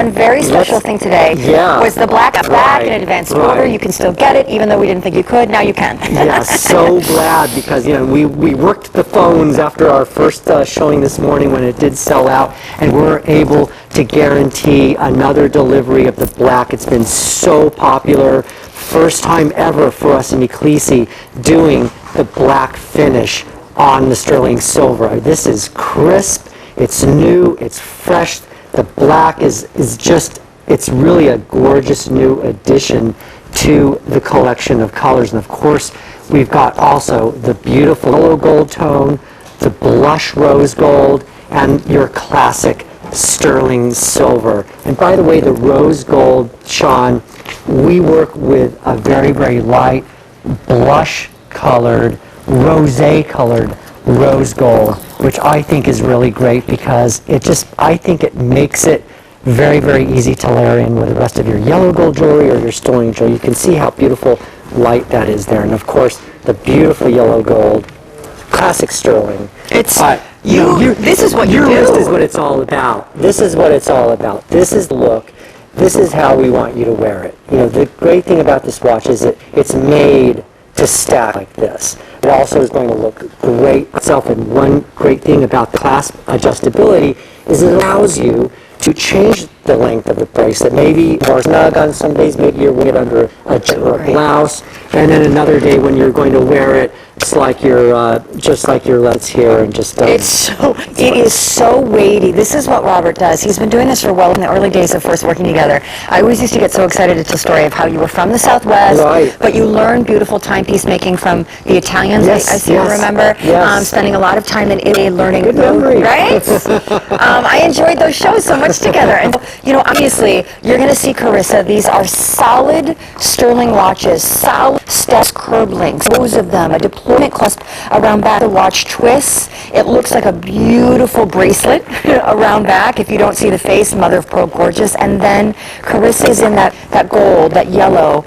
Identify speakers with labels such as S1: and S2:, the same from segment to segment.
S1: One very special thing today was the black back in advanced order. You can still get it, even though we didn't think you could. Now you can.
S2: Yeah, so glad, because we worked the phones after our first showing this morning when it did sell out, and we're able to guarantee another delivery of the black. It's been so popular. First time ever for us in Ecclesi doing the black finish on the sterling silver. This is crisp, it's new, it's fresh. The black is just, it's really a gorgeous new addition to the collection of colors. And of course, we've got also the beautiful yellow gold tone, the blush rose gold, and your classic sterling silver. And by the way, the rose gold, Shawn, we work with a very, very light, blush-colored, rosé-colored rose gold, which I think is really great because I think it makes it very, very easy to layer in with the rest of your yellow gold jewelry or your sterling jewelry. You can see how beautiful light that is there. And of course, the beautiful yellow gold, classic sterling.
S1: This is what you do.
S2: Your wrist is what it's all about. This is what it's all about. This is the look. This is how we want you to wear it. The great thing about this watch is that it's made to stack like this. It also is going to look great itself, and one great thing about the clasp adjustability is it allows you to change the length of the bracelet. Maybe more snug on some days, maybe you're wearing it under a blouse, and then another day when you're going to wear it, it's like you're just like your legs here, and just
S1: it is so weighty. This is what Robert does. He's been doing this for in the early days of first working together. I always used to get so excited to tell the story of how you were from the Southwest, but you learned beautiful timepiece making from the Italians. I see you remember spending a lot of time in Italy learning.
S2: Good memory.
S1: Right? I enjoyed those shows so much together. And obviously, you're going to see, Carissa, these are solid sterling watches, solid steps, curb links, rows of them, a deployment clasp around back. The watch twists. It looks like a beautiful bracelet around back. If you don't see the face, mother of pearl, gorgeous. And then Carissa is in that gold, that yellow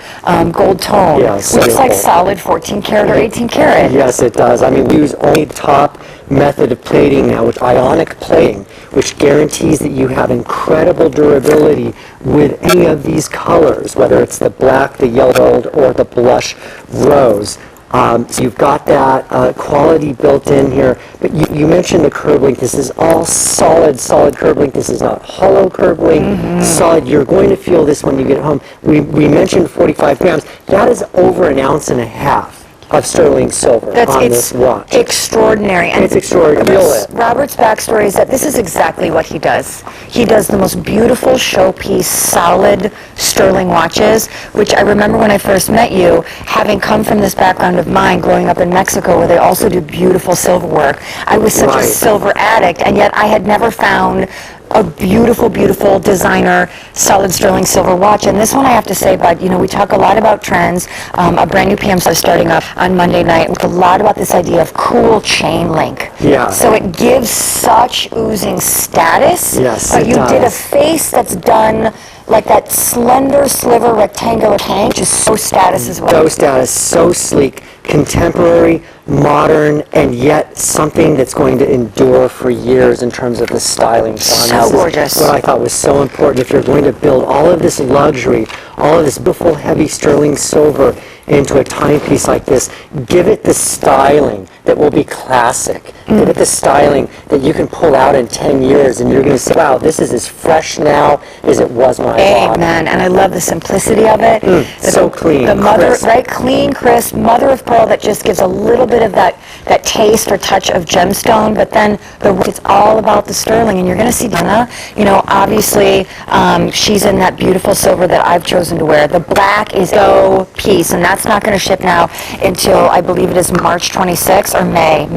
S1: gold tone.
S2: Yes,
S1: looks like solid 14 karat or 18 karat.
S2: Yes, it does. I mean, we use only top method of plating now, with ionic plating, which guarantees that you have incredible durability with any of these colors, whether it's the black, the yellow gold, or the blush rose. So you've got that quality built in here. But you mentioned the curb link. This is all solid curb link. This is not hollow curb link. Solid. You're going to feel this when you get home. We mentioned 45 grams. That is over an ounce and a half of sterling silver on this watch.
S1: Extraordinary. And
S2: it's extraordinary. Feel it.
S1: Robert's backstory is that this is exactly what he does. He does the most beautiful showpiece, solid sterling watches, which I remember when I first met you, having come from this background of mine, growing up in Mexico, where they also do beautiful silver work. I was such a silver addict, and yet I had never found a beautiful, beautiful designer solid sterling silver watch. And this one, I have to say, Bud, we talk a lot about trends. A brand new PM is starting up on Monday night. We talk a lot about this idea of cool chain link.
S2: Yeah.
S1: So it gives such oozing status.
S2: Yes,
S1: but you
S2: does.
S1: did a face that's done like that slender sliver rectangular hang, which is so status as well.
S2: So status, so sleek, contemporary, modern, and yet something that's going to endure for years in terms of the styling.
S1: So gorgeous.
S2: What I thought was so important. If you're going to build all of this luxury, all of this beautiful, heavy sterling silver into a timepiece like this, give it the styling that will be classic. Give it the styling that you can pull out in 10 years and you're going to say, wow, this is as fresh now as it was when I bought it.
S1: Amen. And I love the simplicity of it.
S2: So clean,
S1: the mother,
S2: crisp.
S1: right? Clean, crisp, mother of pearl that just gives a little bit of that taste or touch of gemstone, but then it's all about the sterling. And you're going to see Deanna, obviously she's in that beautiful silver that I've chosen to wear. The black is so piece, and that's not going to ship now until I believe it is March 26th or May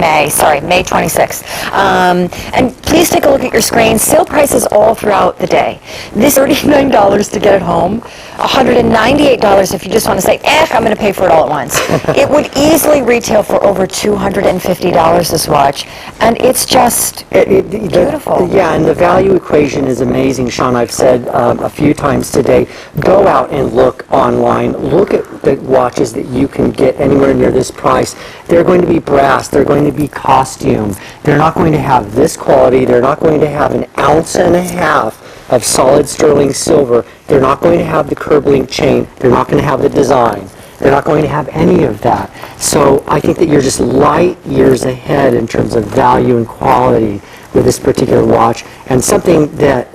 S1: 26th. And please take a look at your screen. Sale prices all throughout the day. This $39 to get it home, $198 if you just want to say, I'm going to pay for it all at once. It would easily retail for over $250 this watch, and it's just beautiful.
S2: Yeah, and the value equation is amazing, Shawn. I've said a few times today, go out and look online. Look at the watches that you can get anywhere near this price. They're going to be brass. They're going to be costume. They're not going to have this quality. They're not going to have an ounce and a half of solid sterling silver. They're not going to have the curb link chain. They're not going to have the design. They're not going to have any of that. So I think that you're just light years ahead in terms of value and quality with this particular watch, and something that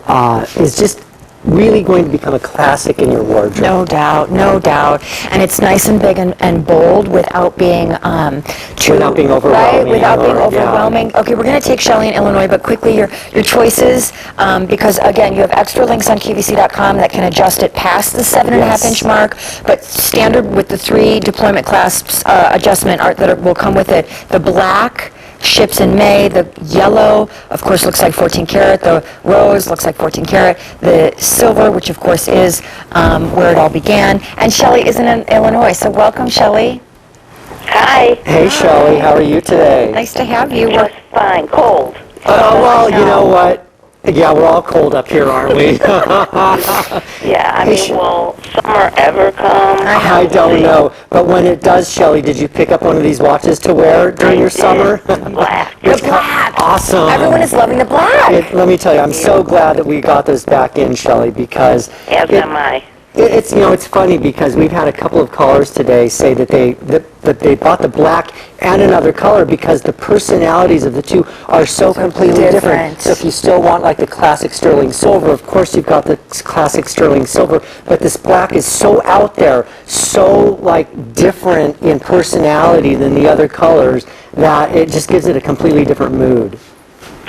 S2: is just really going to become a classic in your wardrobe.
S1: No doubt, no doubt. And it's nice and big and bold without being too...
S2: Without being overwhelming.
S1: Right, without being
S2: or- yeah.
S1: overwhelming. Okay, we're going to take Shelley in Illinois, but quickly, your choices, because again, you have extra links on QVC.com that can adjust it past the 7.5 inch mark, but standard with the 3 deployment clasps adjustment art that will come with it. The black ships in May. The yellow, of course, looks like 14 karat. The rose looks like 14 karat. The silver, which of course is where it all began. And Shelley is in Illinois, so welcome, Shelley.
S3: Hi.
S2: Hey, Shelley, how are you today?
S1: Nice to have you.
S3: Just fine. Cold.
S2: Well, you know what? Yeah, we're all cold up here, aren't we?
S3: Yeah, I mean, will summer ever come?
S2: I don't know. But when it does, Shelley, did you pick up one of these watches to wear during your summer?
S3: Black.
S1: The black.
S2: Awesome.
S1: Everyone is loving the black.
S2: Let me tell you, I'm so glad that we got those back in, Shelley, because
S3: As am I.
S2: it's it's funny because we've had a couple of callers today say that they bought the black and another color because the personalities of the two are so completely different. So if you still want like the classic sterling silver, of course you've got the classic sterling silver, but this black is so out there, so like different in personality than the other colors that it just gives it a completely different mood.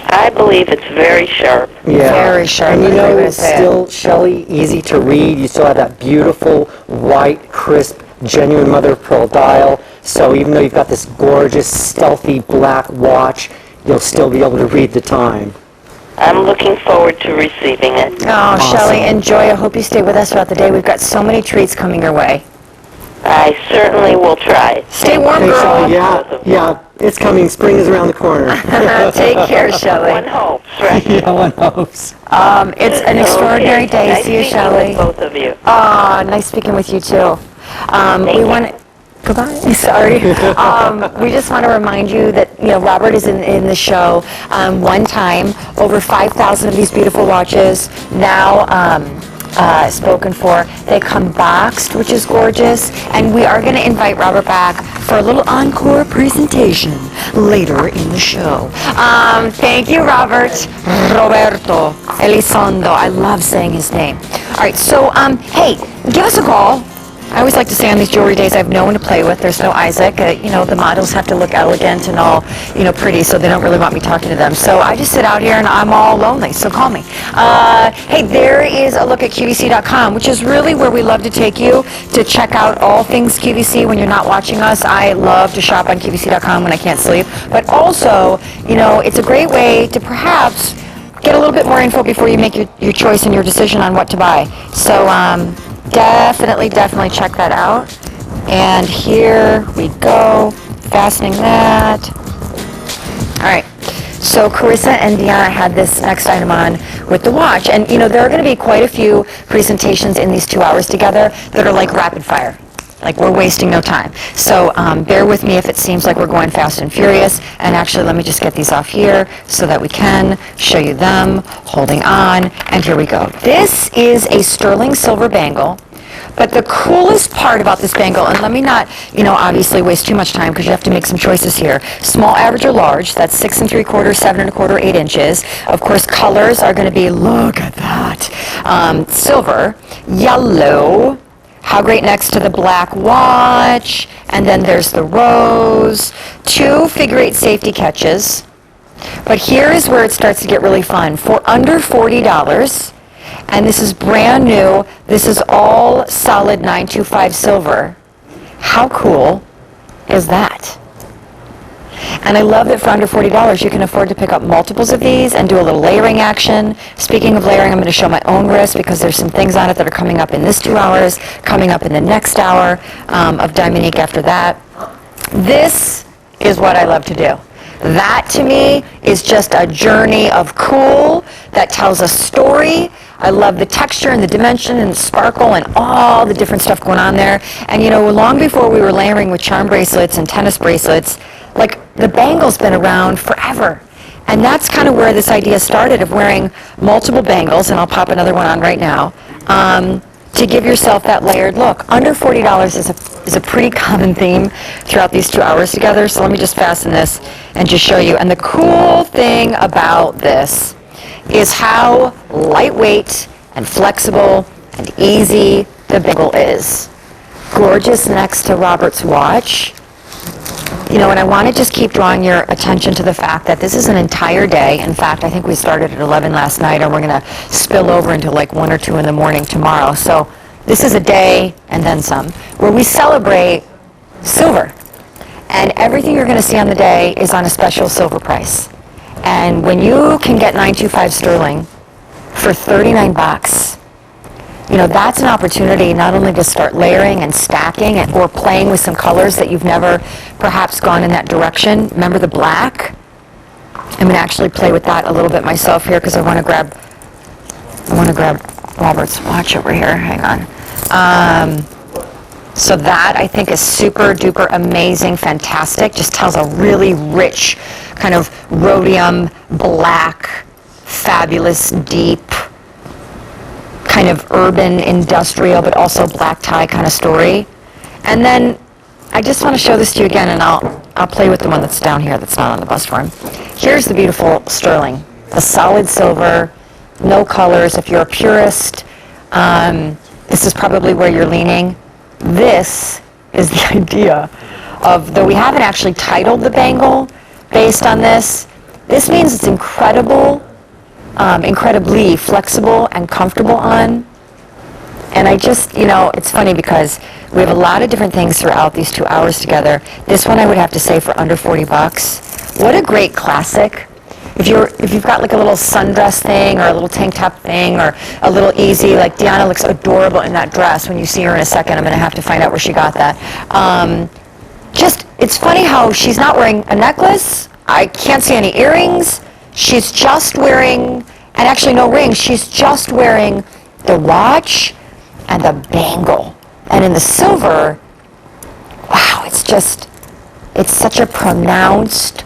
S3: I believe it's very sharp.
S2: Yeah.
S1: Very sharp.
S2: And you
S1: I'm
S2: know,
S1: gonna
S2: it's
S1: say it.
S2: still, Shelley, easy to read. You still have that beautiful, white, crisp, genuine mother of pearl dial. So even though you've got this gorgeous, stealthy black watch, you'll still be able to read the time.
S3: I'm looking forward to receiving it.
S1: Oh, Shelley, enjoy. I hope you stay with us throughout the day. We've got so many treats coming your way.
S3: I certainly will try.
S1: Stay warm,
S2: Hey,
S1: girl.
S2: Shelley, yeah, it's coming. Spring is around the corner.
S1: Take care, Shelley.
S3: One hopes, right?
S2: Yeah, one hopes.
S1: It's an extraordinary day.
S3: Nice
S1: See you,
S3: speaking
S1: Shelley.
S3: with both of you.
S1: Nice speaking with you too. We
S3: you.
S1: want to. Goodbye. Sorry. We just want to remind you that Robert is in the show. One time, over 5,000 of these beautiful watches now spoken for. They come boxed, which is gorgeous, and we are going to invite Robert back for a little encore presentation later in the show. Thank you, Robert. Roberto Elizondo. I love saying his name. All right, so hey, give us a call. I always like to say on these jewelry days I have no one to play with. There's no Isaac. The models have to look elegant and all, pretty, so they don't really want me talking to them. So I just sit out here and I'm all lonely, so call me. Hey, there is a look at QVC.com, which is really where we love to take you to check out all things QVC when you're not watching us. I love to shop on QVC.com when I can't sleep. But also, it's a great way to perhaps get a little bit more info before you make your choice and your decision on what to buy. So, definitely check that out. And here we go, fastening that. All right, so Carissa and Deanna had this next item on with the watch. And there are going to be quite a few presentations in these 2 hours together that are like rapid fire. Like we're wasting no time. So bear with me if it seems like we're going fast and furious. And actually, let me just get these off here so that we can show you them. Holding on, and here we go. This is a sterling silver bangle. But the coolest part about this bangle, and let me not, obviously waste too much time because you have to make some choices here. Small, average, or large, that's 6 3/4, 7 1/4, 8 inches. Of course, colors are going to be, look at that, silver, yellow, how great next to the black watch, and then there's the rose, 2 figure-8 safety catches. But here is where it starts to get really fun. For under $40, and this is brand new, this is all solid 925 silver. How cool is that? And I love that for under $40, you can afford to pick up multiples of these and do a little layering action. Speaking of layering, I'm going to show my own wrist because there's some things on it that are coming up in this 2 hours, coming up in the next hour of Diamonique after that. This is what I love to do. That, to me, is just a journey of cool that tells a story. I love the texture and the dimension and the sparkle and all the different stuff going on there. And, long before we were layering with charm bracelets and tennis bracelets, like, the bangle's been around forever. And that's kind of where this idea started of wearing multiple bangles, and I'll pop another one on right now, to give yourself that layered look. Under $40 is a pretty common theme throughout these 2 hours together, so let me just fasten this and just show you. And the cool thing about this is how lightweight and flexible and easy the bangle is. Gorgeous next to Robert's watch. You know, and I want to just keep drawing your attention to the fact that this is an entire day. In fact, I think we started at 11 last night, and we're going to spill over into like 1 or 2 in the morning tomorrow. So this is a day and then some, where we celebrate silver. And everything you're going to see on the day is on a special silver price. And when you can get 925 sterling for 39 bucks, you know, that's an opportunity not only to start layering and stacking or playing with some colors that you've never perhaps gone in that direction. Remember the black? I'm going to actually play with that a little bit myself here because I want to grab Robert's watch over here. Hang on. So that, I think, is super duper amazing, fantastic. Just tells a really rich kind of rhodium black, fabulous, deep, kind of urban, industrial, but also black tie kind of story. And then I just want to show this to you again, and I'll play with the one that's down here that's not on the bust form. Here's the beautiful sterling, the solid silver, no colors. If you're a purist, this is probably where you're leaning. This is the idea of, though we haven't actually titled the bangle based on this means it's incredibly flexible and comfortable on. And I just, you know, it's funny because we have a lot of different things throughout these 2 hours together. This one I would have to say for under 40 bucks. What a great classic. If you've got like a little sundress thing or a little tank top thing or a little easy, like Deanna looks adorable in that dress. When you see her in a second, I'm going to have to find out where she got that. It's funny how she's not wearing a necklace. I can't see any earrings. She's just wearing, and actually no rings, she's just wearing the watch and the bangle. And in the silver, wow, it's such a pronounced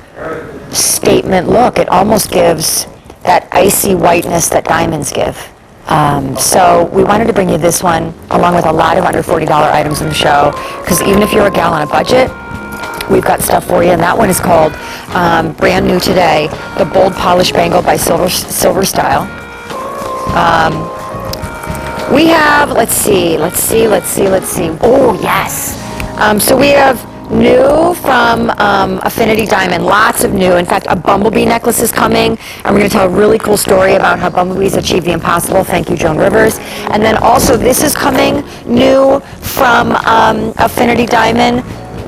S1: statement look. It almost gives that icy whiteness that diamonds give. So we wanted to bring you this one along with a lot of under $40 items in the show, because even if you're a gal on a budget, we've got stuff for you. And that one is called, brand new today, the Bold Polish Bangle by Silver Style. We have, let's see. Oh, yes. So we have new from Affinity Diamond, lots of new. In fact, a bumblebee necklace is coming, and we're going to tell a really cool story about how bumblebees achieve the impossible. Thank you, Joan Rivers. And then also this is coming new from Affinity Diamond.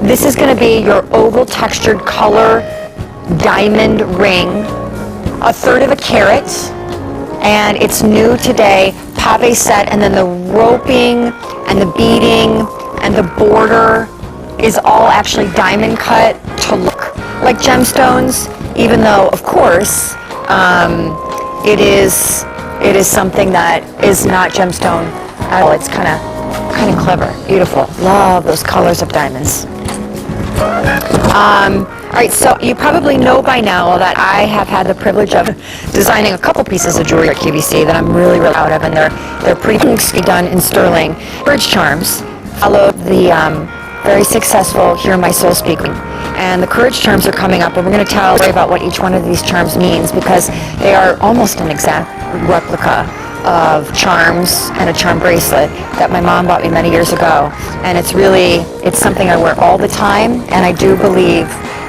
S1: This is going to be your oval textured color diamond ring, 1/3 of a carat, and it's new today, pave set, and then the roping and the beading and the border is all actually diamond cut to look like gemstones, even though, of course, it is something that is not gemstone at all. It's kind of clever, beautiful. Love those colors of diamonds. All right, so you probably know by now that I have had the privilege of designing a couple pieces of jewelry at QVC that I'm really, really proud of, and they're pretty done in sterling. Courage charms follow the very successful Hear My Soul Speaking. And the Courage charms are coming up, and we're going to tell a story about what each one of these charms means, because they are almost an exact replica of charms and a charm bracelet that my mom bought me many years ago. And it's something I wear all the time, and I do believe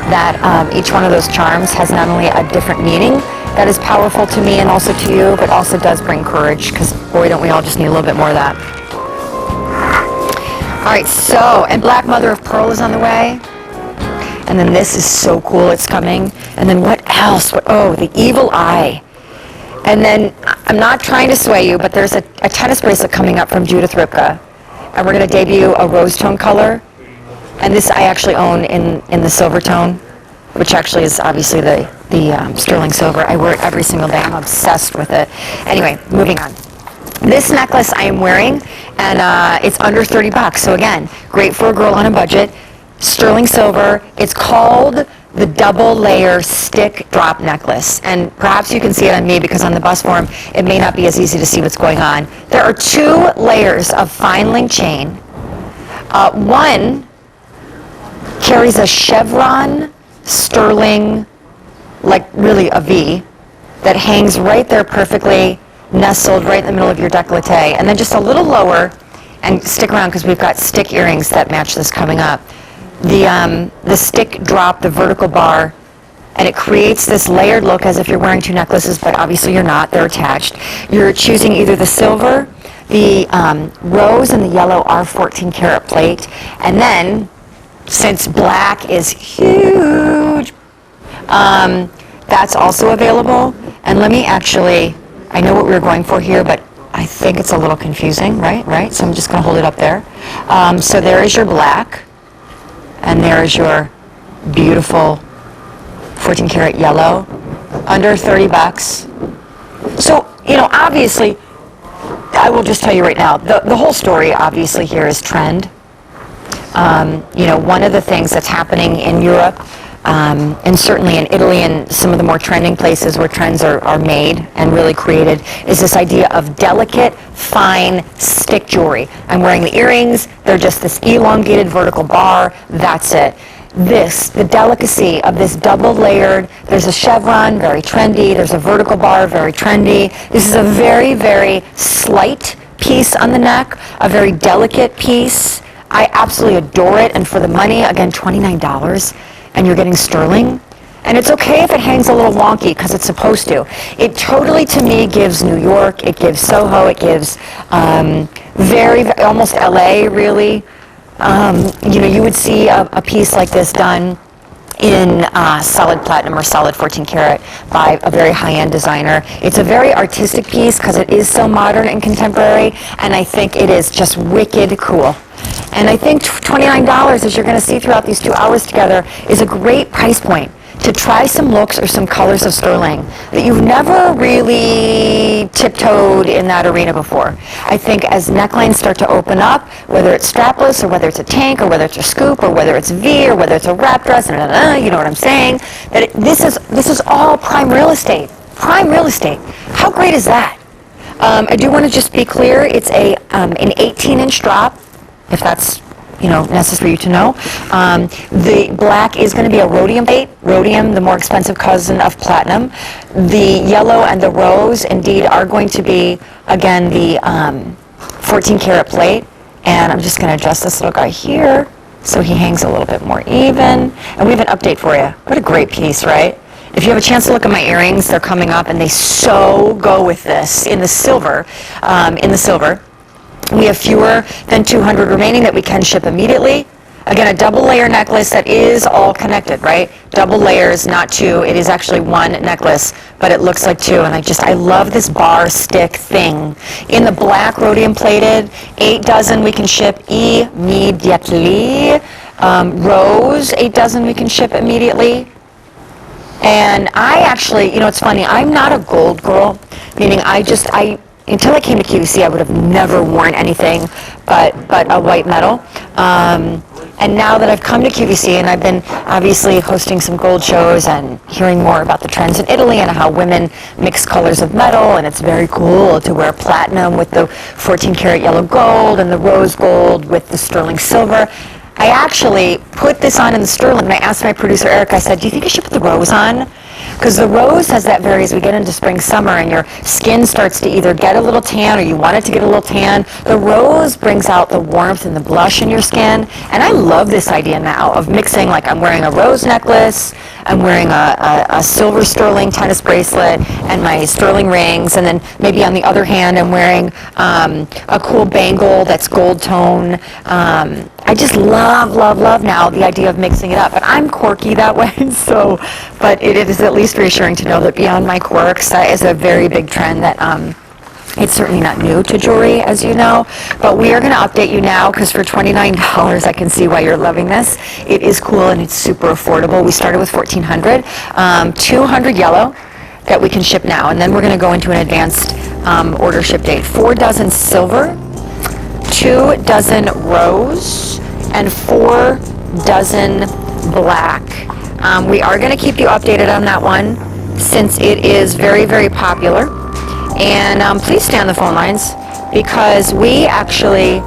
S1: that each one of those charms has not only a different meaning that is powerful to me and also to you, but also does bring courage, because boy, don't we all just need a little bit more of that. All right, so, and Black Mother of Pearl is on the way. And then this is so cool, it's coming. And then what else? Oh, the Evil Eye. And then, I'm not trying to sway you, but there's a tennis bracelet coming up from Judith Ripka. And we're going to debut a rose tone color. And this I actually own in the silver tone, which actually is obviously the sterling silver. I wear it every single day. I'm obsessed with it. Anyway, moving on. This necklace I am wearing, and it's under 30 bucks. So again, great for a girl on a budget. sterling silver. It's called the double layer stick drop necklace. And perhaps you can see it on me because on the bus form, it may not be as easy to see what's going on. There are 2 layers of fine link chain. One carries a chevron sterling, like really a V, that hangs right there perfectly, nestled right in the middle of your décolleté. And then just a little lower, and stick around because we've got stick earrings that match this coming up. The stick drop, the vertical bar, and it creates this layered look as if you're wearing 2 necklaces, but obviously you're not, they're attached. You're choosing either the silver, the rose, and the yellow are 14 karat plate, and then, since black is huge, that's also available. And let me actually, I know what we were going for here, but I think it's a little confusing, right? So I'm just going to hold it up there. So there is your black, and there is your beautiful 14 karat yellow, under 30 bucks. So, obviously, I will just tell you right now, the whole story obviously here is trend. One of the things that's happening in Europe, and certainly in Italy and some of the more trending places where trends are made and really created, is this idea of delicate, fine stick jewelry. I'm wearing the earrings, they're just this elongated vertical bar, that's it. The delicacy of this double layered, there's a chevron, very trendy, there's a vertical bar, very trendy. This is a very, very slight piece on the neck, a very delicate piece. I absolutely adore it, and for the money, again, $29, and you're getting sterling. And it's okay if it hangs a little wonky, because it's supposed to. It totally, to me, gives New York, it gives Soho, it gives almost LA, really. You would see a piece like this done in solid platinum or solid 14 karat by a very high-end designer. It's a very artistic piece because it is so modern and contemporary, and I think it is just wicked cool. And I think $29, as you're going to see throughout these 2 hours together, is a great price point to try some looks or some colors of sterling that you've never really tiptoed in that arena before. I think as necklines start to open up, whether it's strapless or whether it's a tank or whether it's a scoop or whether it's V or whether it's a wrap dress, you know what I'm saying, that this is all prime real estate. Prime real estate. How great is that? I do want to just be clear, it's an 18-inch drop, if that's necessary for you to know. The black is going to be a rhodium plate. Rhodium, the more expensive cousin of platinum. The yellow and the rose, indeed, are going to be, again, the 14 karat plate. And I'm just going to adjust this little guy here so he hangs a little bit more even. And we have an update for you. What a great piece, right? If you have a chance to look at my earrings, they're coming up, and they so go with this in the silver. We have fewer than 200 remaining that we can ship immediately. Again, a double layer necklace that is all connected, right? Double layers, not 2. It is actually 1 necklace, but it looks like 2. And I love this bar stick thing. In the black rhodium plated, 8 dozen we can ship immediately. Rose, 8 dozen we can ship immediately. And I actually, it's funny, I'm not a gold girl, meaning until I came to QVC, I would have never worn anything but a white metal. And now that I've come to QVC, and I've been obviously hosting some gold shows and hearing more about the trends in Italy and how women mix colors of metal, and it's very cool to wear platinum with the 14 karat yellow gold and the rose gold with the sterling silver. I actually put this on in the sterling, and I asked my producer, Eric, I said, do you think I should put the rose on? Because the rose has that as we get into spring, summer, and your skin starts to either get a little tan or you want it to get a little tan. The rose brings out the warmth and the blush in your skin. And I love this idea now of mixing, like I'm wearing a rose necklace, I'm wearing a silver sterling tennis bracelet and my sterling rings, and then maybe on the other hand I'm wearing a cool bangle that's gold tone. I just love now the idea of mixing it up. But I'm quirky that way, but it is at least reassuring to know that beyond my quirks, that is a very big trend that it's certainly not new to jewelry, as you know, but we are going to update you now because for $29, I can see why you're loving this. It is cool and it's super affordable. We started with 1,400, 200 yellow that we can ship now, and then we're going to go into an advanced order ship date. 4 dozen silver, 2 dozen rose, and 4 dozen black. We are going to keep you updated on that one since it is very, very popular. And please stay on the phone lines because we actually,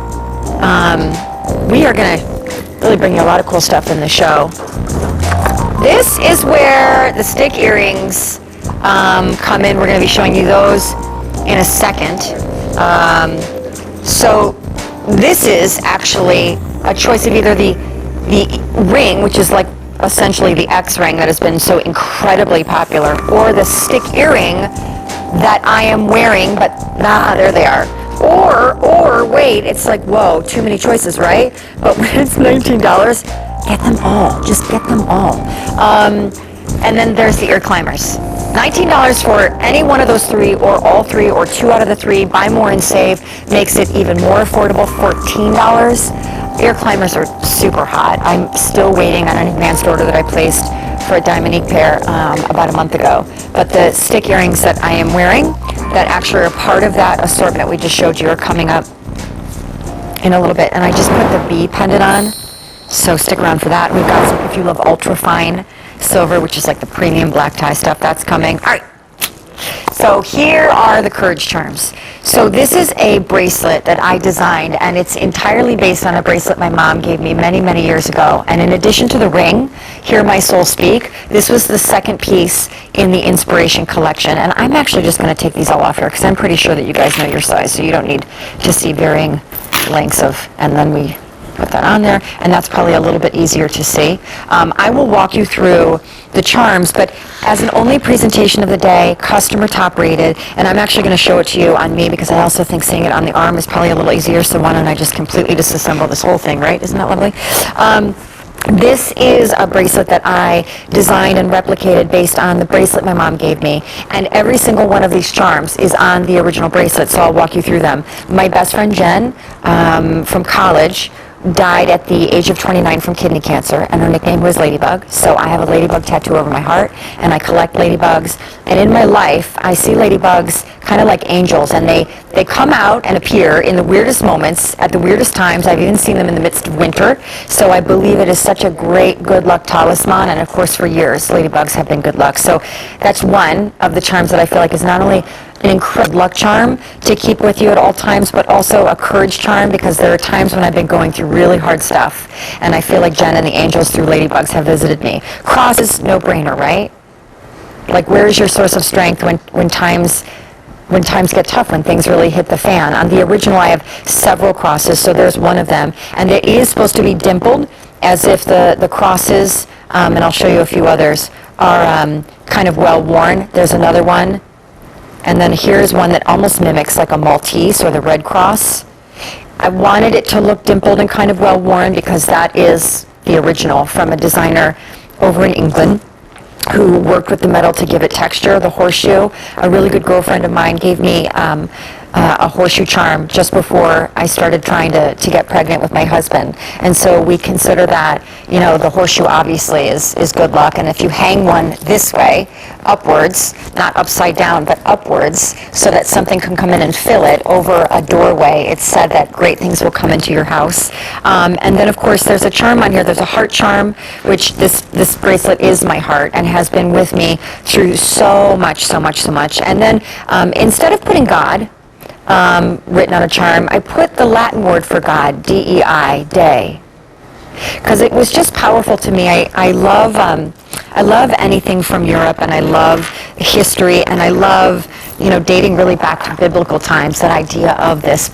S1: we are going to really bring you a lot of cool stuff in the show. This is where the stick earrings come in. We're going to be showing you those in a second. So this is actually a choice of either the ring, which is like essentially the X ring that has been so incredibly popular, or the stick earring that I am wearing, but there they are. Or wait, it's like, whoa, too many choices, right? But when it's $19, get them all. Just get them all. And then there's the ear climbers. $19 for any one of those three, or all three, or two out of the three. Buy more and save makes it even more affordable. $14. Ear climbers are super hot. I'm still waiting on an advanced order that I placed for a Diamonique pair about a month ago. But the stick earrings that I am wearing, that actually are part of that assortment we just showed you, are coming up in a little bit. And I just put the B pendant on, so stick around for that. We've got some, if you love ultra fine silver, which is like the premium black tie stuff, that's coming. All right. So here are the Courage charms. So this is a bracelet that I designed, and it's entirely based on a bracelet my mom gave me many, many years ago. And in addition to the ring, Hear My Soul Speak, this was the second piece in the Inspiration collection. And I'm actually just going to take these all off here because I'm pretty sure that you guys know your size, so you don't need to see varying lengths of, and then we put that on there, and that's probably a little bit easier to see. I will walk you through the charms, but as an only presentation of the day, customer top rated, and I'm actually going to show it to you on me because I also think seeing it on the arm is probably a little easier, so why don't I just completely disassemble this whole thing, right? Isn't that lovely? This is a bracelet that I designed and replicated based on the bracelet my mom gave me. And every single one of these charms is on the original bracelet, so I'll walk you through them. My best friend Jen from college died at the age of 29 from kidney cancer, and her nickname was Ladybug. So I have a ladybug tattoo over my heart, and I collect ladybugs. And in my life, I see ladybugs kind of like angels, and they come out and appear in the weirdest moments, at the weirdest times. I've even seen them in the midst of winter. So I believe it is such a great good luck talisman, and of course for years, ladybugs have been good luck. So that's one of the charms that I feel like is not only an incredible luck charm to keep with you at all times, but also a courage charm, because there are times when I've been going through really hard stuff, and I feel like Jen and the angels through ladybugs have visited me. Crosses, no brainer, right? Like, where is your source of strength when times get tough, when things really hit the fan? On the original, I have several crosses, so there's one of them, and it is supposed to be dimpled, as if the crosses, and I'll show you a few others, are kind of well worn. There's another one. And then here's one that almost mimics like a Maltese or the Red Cross. I wanted it to look dimpled and kind of well worn because that is the original from a designer over in England who worked with the metal to give it texture. The horseshoe, a really good girlfriend of mine gave me a horseshoe charm just before I started trying to get pregnant with my husband. And so we consider that, you know, the horseshoe obviously is good luck. And if you hang one this way, upwards, not upside down, but upwards, so that something can come in and fill it over a doorway, it's said that great things will come into your house. And then, of course, there's a charm on here. There's a heart charm, which this bracelet is my heart and has been with me through so much. And then instead of putting God written on a charm, I put the Latin word for God, D-E-I, day, because it was just powerful to me. I love anything from Europe, and I love history, and I love, dating really back to biblical times, that idea of this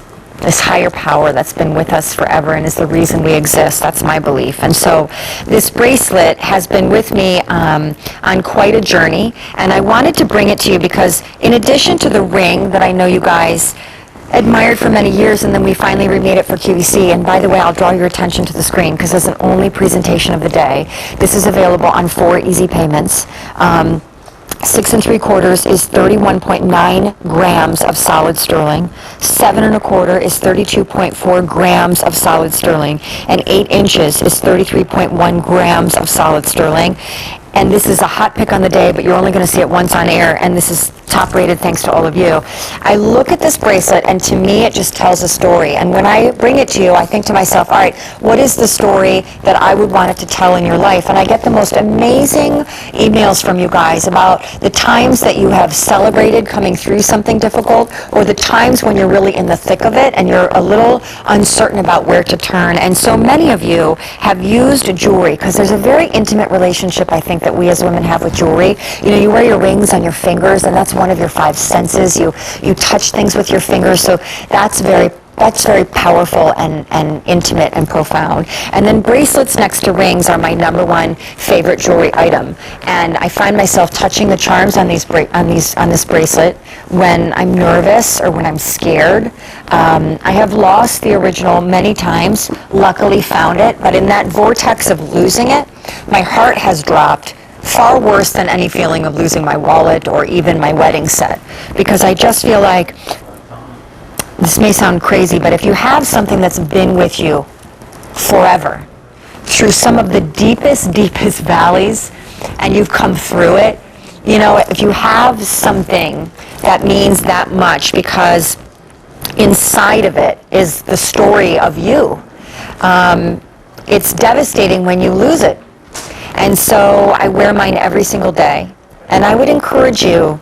S1: higher power that's been with us forever and is the reason we exist. That's my belief. And so this bracelet has been with me on quite a journey, and I wanted to bring it to you because in addition to the ring that I know you guys admired for many years, and then we finally remade it for QVC, and by the way, I'll draw your attention to the screen because as an only presentation of the day, this is available on 4 easy payments. 6 3/4 is 31.9 grams of solid sterling. 7 1/4 is 32.4 grams of solid sterling. And 8 inches is 33.1 grams of solid sterling. and this is a hot pick on the day, but you're only going to see it once on air, and this is top rated thanks to all of you. I look at this bracelet, and to me, it just tells a story. And when I bring it to you, I think to myself, all right, what is the story that I would want it to tell in your life? And I get the most amazing emails from you guys about the times that you have celebrated coming through something difficult, or the times when you're really in the thick of it and you're a little uncertain about where to turn. And so many of you have used jewelry, because there's a very intimate relationship, I think, that we as women have with jewelry. You know, you wear your rings on your fingers, and that's one of your five senses. You touch things with your fingers, so that's very powerful and intimate and profound. And then bracelets next to rings are my number one favorite jewelry item. And I find myself touching the charms on this bracelet when I'm nervous or when I'm scared. I have lost the original many times, luckily found it, but in that vortex of losing it, my heart has dropped far worse than any feeling of losing my wallet or even my wedding set, because I just feel like, this may sound crazy, but if you have something that's been with you forever, through some of the deepest valleys, and you've come through it, you know, if you have something that means that much, because inside of it is the story of you, it's devastating when you lose it. And so I wear mine every single day. And I would encourage you,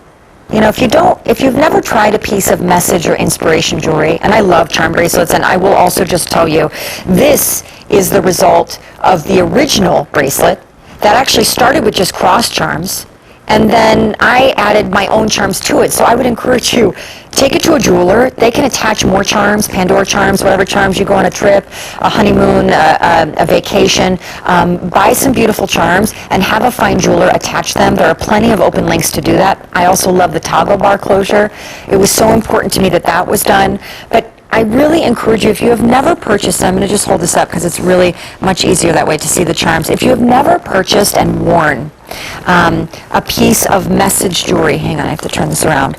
S1: you know, if you've never tried a piece of message or inspiration jewelry, and I love charm bracelets, and I will also just tell you, this is the result of the original bracelet that actually started with just cross charms, and then I added my own charms to it. So I would encourage you, take it to a jeweler. They can attach more charms, Pandora charms, whatever charms you go on a trip, a honeymoon, a vacation. Buy some beautiful charms and have a fine jeweler attach them. There are plenty of open links to do that. I also love the toggle bar closure. It was so important to me that that was done. But I really encourage you, if you have never purchased them, I'm going to just hold this up because it's really much easier that way to see the charms. If you have never purchased and worn a piece of message jewelry, hang on, I have to turn this around.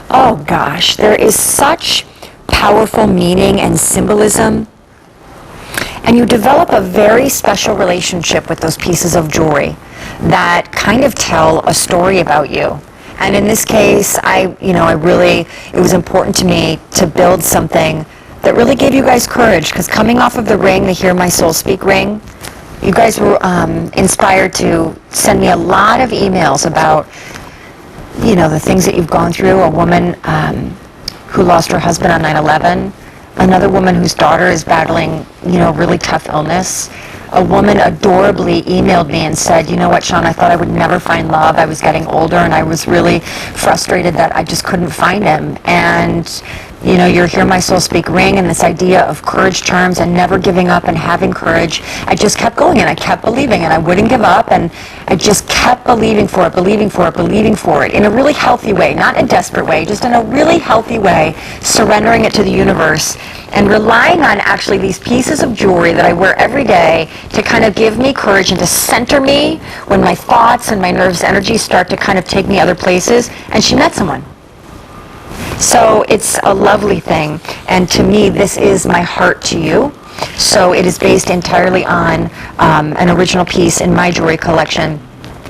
S1: Oh gosh, there is such powerful meaning and symbolism. And you develop a very special relationship with those pieces of jewelry that kind of tell a story about you. And in this case, it was important to me to build something that really gave you guys courage, because coming off of the ring, the Hear My Soul Speak ring, you guys were inspired to send me a lot of emails about, you know, the things that you've gone through. A woman who lost her husband on 9/11, another woman whose daughter is battling, you know, really tough illness. A woman adorably emailed me and said, you know what, Shawn, I thought I would never find love. I was getting older and I was really frustrated that I just couldn't find him. And, you know, your Hear My Soul Speak ring and this idea of courage charms and never giving up and having courage, I just kept going and I kept believing and I wouldn't give up, and I just kept believing for it in a really healthy way, not a desperate way, just in a really healthy way, surrendering it to the universe and relying on actually these pieces of jewelry that I wear every day to kind of give me courage and to center me when my thoughts and my nervous energy start to kind of take me other places. And she met someone. So it's a lovely thing, and to me, this is my heart to you. So it is based entirely on an original piece in my jewelry collection.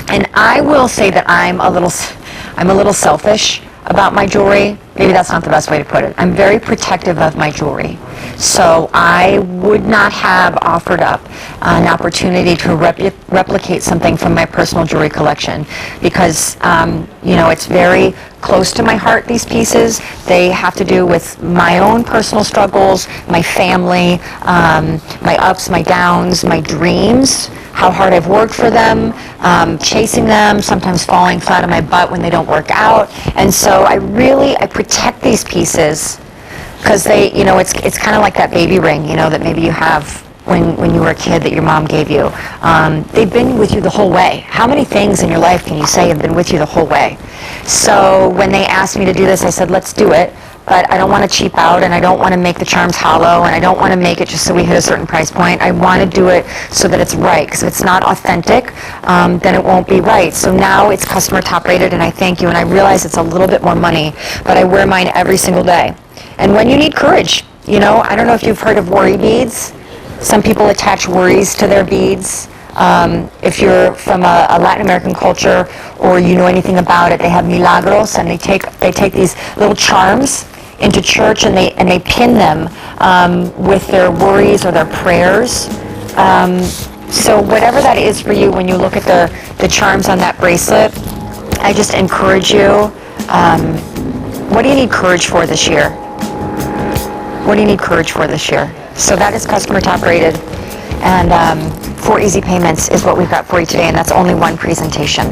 S1: And I will say that I'm a little selfish about my jewelry. Maybe that's not the best way to put it. I'm very protective of my jewelry. So I would not have offered up an opportunity to replicate something from my personal jewelry collection, because you know, it's very close to my heart, these pieces. They have to do with my own personal struggles, my family, my ups, my downs, my dreams, how hard I've worked for them, chasing them, sometimes falling flat on my butt when they don't work out. And so I protect these pieces because they, you know, it's kind of like that baby ring, you know, that maybe you have when you were a kid that your mom gave you. They've been with you the whole way. How many things in your life can you say have been with you the whole way? So when they asked me to do this, I said, let's do it. But I don't want to cheap out, and I don't want to make the charms hollow, and I don't want to make it just so we hit a certain price point. I want to do it so that it's right, because if it's not authentic, then it won't be right. So now it's customer top rated, and I thank you, and I realize it's a little bit more money, but I wear mine every single day. And when you need courage, you know, I don't know if you've heard of worry beads. Some people attach worries to their beads. If you're from a Latin American culture or you know anything about it, they have milagros, and they take these little charms into church, and they pin them with their worries or their prayers. So whatever that is for you, when you look at the charms on that bracelet, I just encourage you. What do you need courage for this year? What do you need courage for this year? So that is customer top rated, and 4 easy payments is what we've got for you today, and that's only one presentation.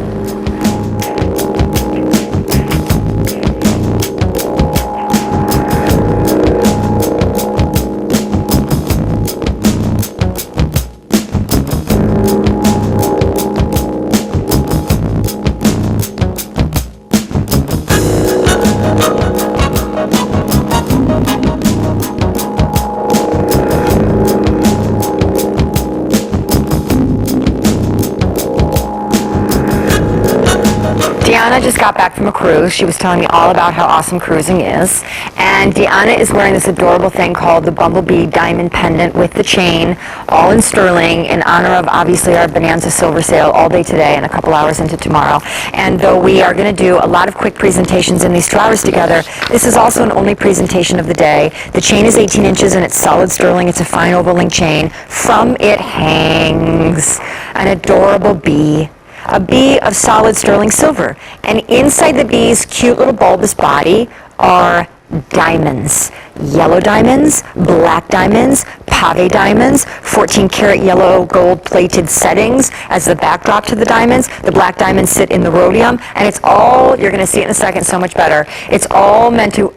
S1: Deanna just got back from a cruise. She was telling me all about how awesome cruising is. And Deanna is wearing this adorable thing called the Bumblebee Diamond Pendant with the chain, all in sterling, in honor of, obviously, our Bonanza silver sale all day today and a couple hours into tomorrow. And though we are going to do a lot of quick presentations in these 2 hours together, this is also an only presentation of the day. The chain is 18 inches and it's solid sterling. It's a fine oval link chain. From it hangs an adorable bee. A bee of solid sterling silver. And inside the bee's cute little bulbous body are diamonds. Yellow diamonds, black diamonds, pave diamonds, 14-karat yellow gold plated settings as the backdrop to the diamonds. The black diamonds sit in the rhodium, and it's all, you're going to see it in a second so much better, it's all meant to,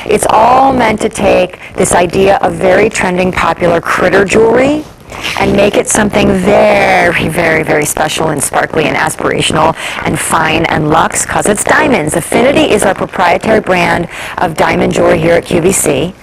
S1: it's all meant to take this idea of very trending, popular critter jewelry and make it something very, very, very special and sparkly and aspirational and fine and luxe, because it's diamonds. Affinity is our proprietary brand of diamond jewelry here at QVC.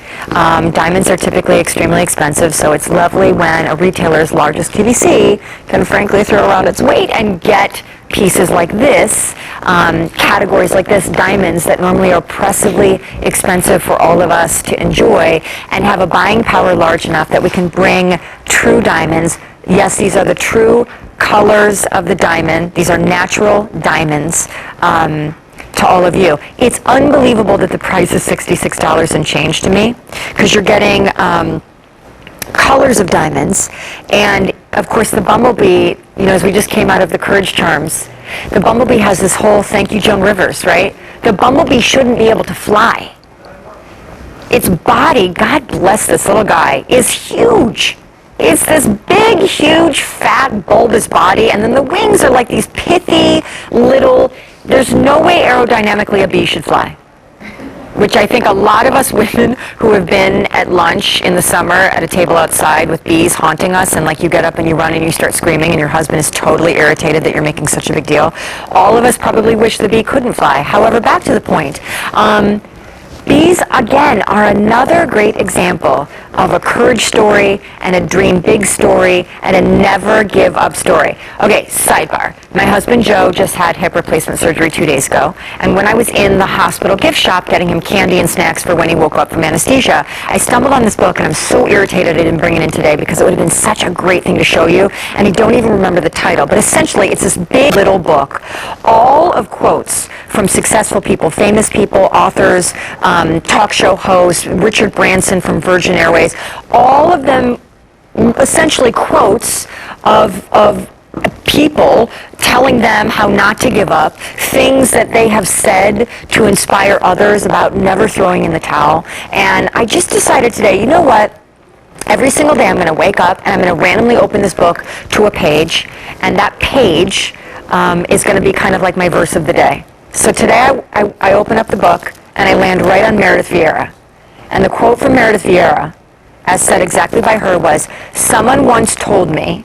S1: Diamonds are typically extremely expensive, so it's lovely when a retailer as large as QVC can frankly throw around its weight and get pieces like this, categories like this, diamonds that normally are oppressively expensive for all of us to enjoy, and have a buying power large enough that we can bring true diamonds. Yes, these are the true colors of the diamond. These are natural diamonds to all of you. It's unbelievable that the price is $66 and change to me, because you're getting colors of diamonds, and of course the bumblebee, as we just came out of the courage charms, the bumblebee has this whole, thank you Joan Rivers, right? The bumblebee shouldn't be able to fly. Its body, God bless this little guy, is huge. It's this big, huge, fat, bulbous body, and then the wings are like these pithy little, there's no way aerodynamically a bee should fly. Which I think a lot of us women who have been at lunch in the summer at a table outside with bees haunting us, and like you get up and you run and you start screaming and your husband is totally irritated that you're making such a big deal, all of us probably wish the bee couldn't fly. However, back to the point. Bees, again, are another great example of a courage story and a dream big story and a never give up story. Okay, sidebar. My husband Joe just had hip replacement surgery 2 days ago, and when I was in the hospital gift shop getting him candy and snacks for when he woke up from anesthesia, I stumbled on this book, and I'm so irritated I didn't bring it in today because it would have been such a great thing to show you, and I don't even remember the title, but essentially it's this big little book, all of quotes from successful people, famous people, authors, talk show hosts, Richard Branson from Virgin Airways, all of them essentially quotes of people telling them how not to give up, things that they have said to inspire others about never throwing in the towel. And I just decided today, you know what? Every single day I'm going to wake up and I'm going to randomly open this book to a page, and that page is going to be kind of like my verse of the day. So today I open up the book and I land right on Meredith Vieira. And the quote from Meredith Vieira, as said exactly by her, was, "Someone once told me,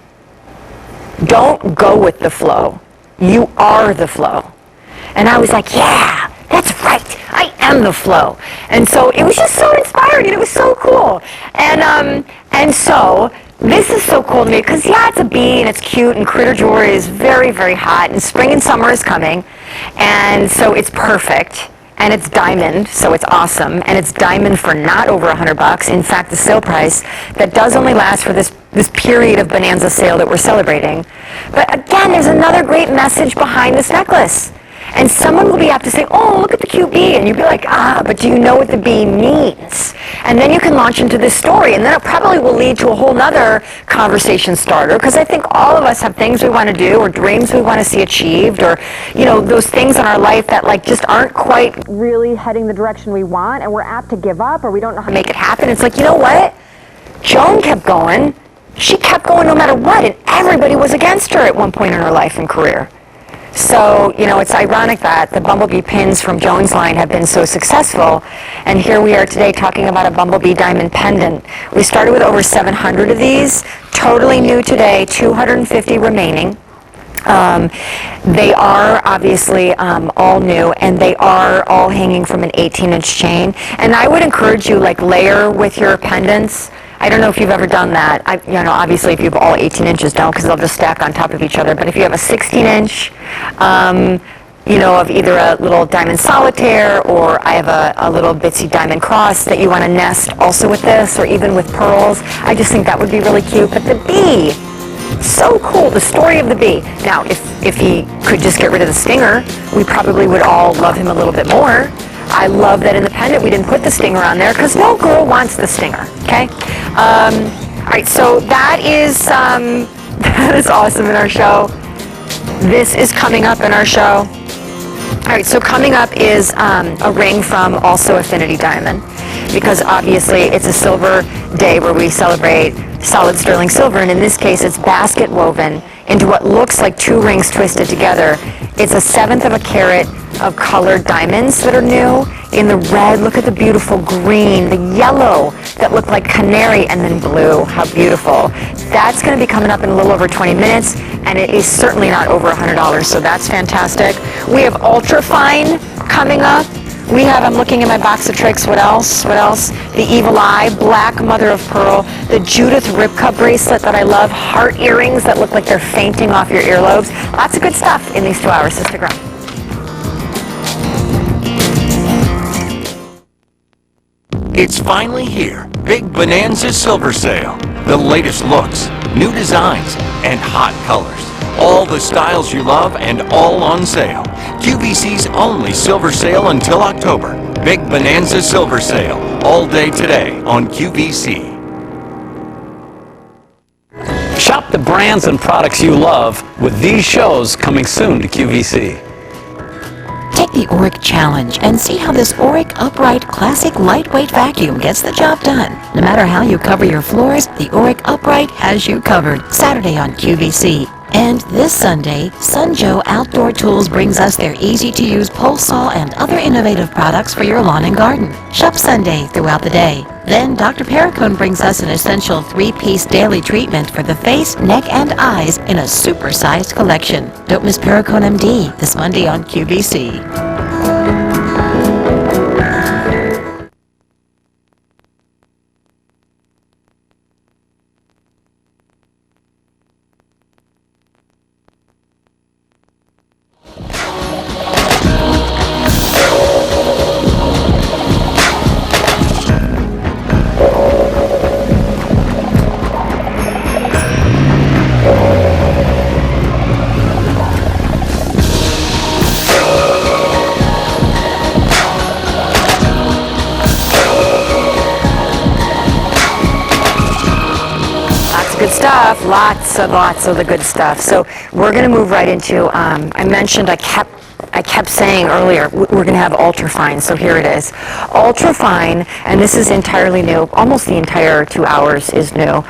S1: don't go with the flow. You are the flow." And I was like, yeah, that's right. I am the flow. And so it was just so inspiring, and it was so cool. And so this is so cool to me because, yeah, it's a bee and it's cute, and critter jewelry is very, very hot, and spring and summer is coming. And so it's perfect. and it's diamond, so it's awesome, and it's diamond for not over $100. In fact, the sale price, that does only last for this period of Bonanza sale that we're celebrating. But again, there's another great message behind this necklace. And someone will be apt to say, oh, look at the cute bee. And you'll be like, but do you know what the bee means? And then you can launch into this story. And then it probably will lead to a whole nother conversation starter. Because I think all of us have things we want to do or dreams we want to see achieved or, those things in our life that just aren't quite really heading the direction we want. And we're apt to give up or we don't know how to make it happen. It's like, you know what? Joan kept going. She kept going no matter what. And everybody was against her at one point in her life and career. So, it's ironic that the bumblebee pins from Joan's line have been so successful, and here we are today talking about a bumblebee diamond pendant. We started with over 700 of these, totally new today, 250 remaining. They are obviously all new, and they are all hanging from an 18-inch chain. And I would encourage you, layer with your pendants. I don't know if you've ever done that. Obviously if you have all 18 inches, don't, because they'll just stack on top of each other. But if you have a 16-inch, of either a little diamond solitaire or I have a little bitsy diamond cross that you want to nest also with this, or even with pearls, I just think that would be really cute. But the bee, so cool, the story of the bee. Now, if he could just get rid of the stinger, we probably would all love him a little bit more. I love that in the pendant we didn't put the stinger on there because no girl wants the stinger, okay? All right, so that is awesome in our show. This is coming up in our show. All right, so coming up is a ring from also Affinity Diamond, because obviously it's a silver day where we celebrate solid sterling silver, and in this case it's basket woven into what looks like two rings twisted together. It's 1/7 of a carat of colored diamonds that are new. In the red, look at the beautiful green, the yellow that look like canary, and then blue. How beautiful. That's going to be coming up in a little over 20 minutes, and it is certainly not over $100, so that's fantastic. We have ultra fine coming up. We have, I'm looking at my box of tricks, what else? The Evil Eye, black mother of pearl, the Judith Ripka bracelet that I love, heart earrings that look like they're fainting off your earlobes. Lots of good stuff in these 2 hours, so stick around.
S4: It's finally here, Big Bonanza Silver Sale. The latest looks, new designs, and hot colors. All the styles you love and all on sale. QVC's only silver sale until October. Big Bonanza Silver Sale, all day today on QVC.
S5: Shop the brands and products you love with these shows coming soon to QVC.
S6: Take the Auric Challenge and see how this Auric Upright Classic Lightweight Vacuum gets the job done. No matter how you cover your floors, the Auric Upright has you covered. Saturday on QVC. And this Sunday, Sunjo Outdoor Tools brings us their easy-to-use pole saw and other innovative products for your lawn and garden. Shop Sunday throughout the day. Then Dr. Perricone brings us an essential 3-piece daily treatment for the face, neck, and eyes in a super-sized collection. Don't miss Perricone MD this Monday on QVC.
S1: Lots of the good stuff. So we're going to move right into, I mentioned, I kept saying earlier, we're going to have ultrafine, so here it is. Ultrafine, and this is entirely new, almost the entire 2 hours is new.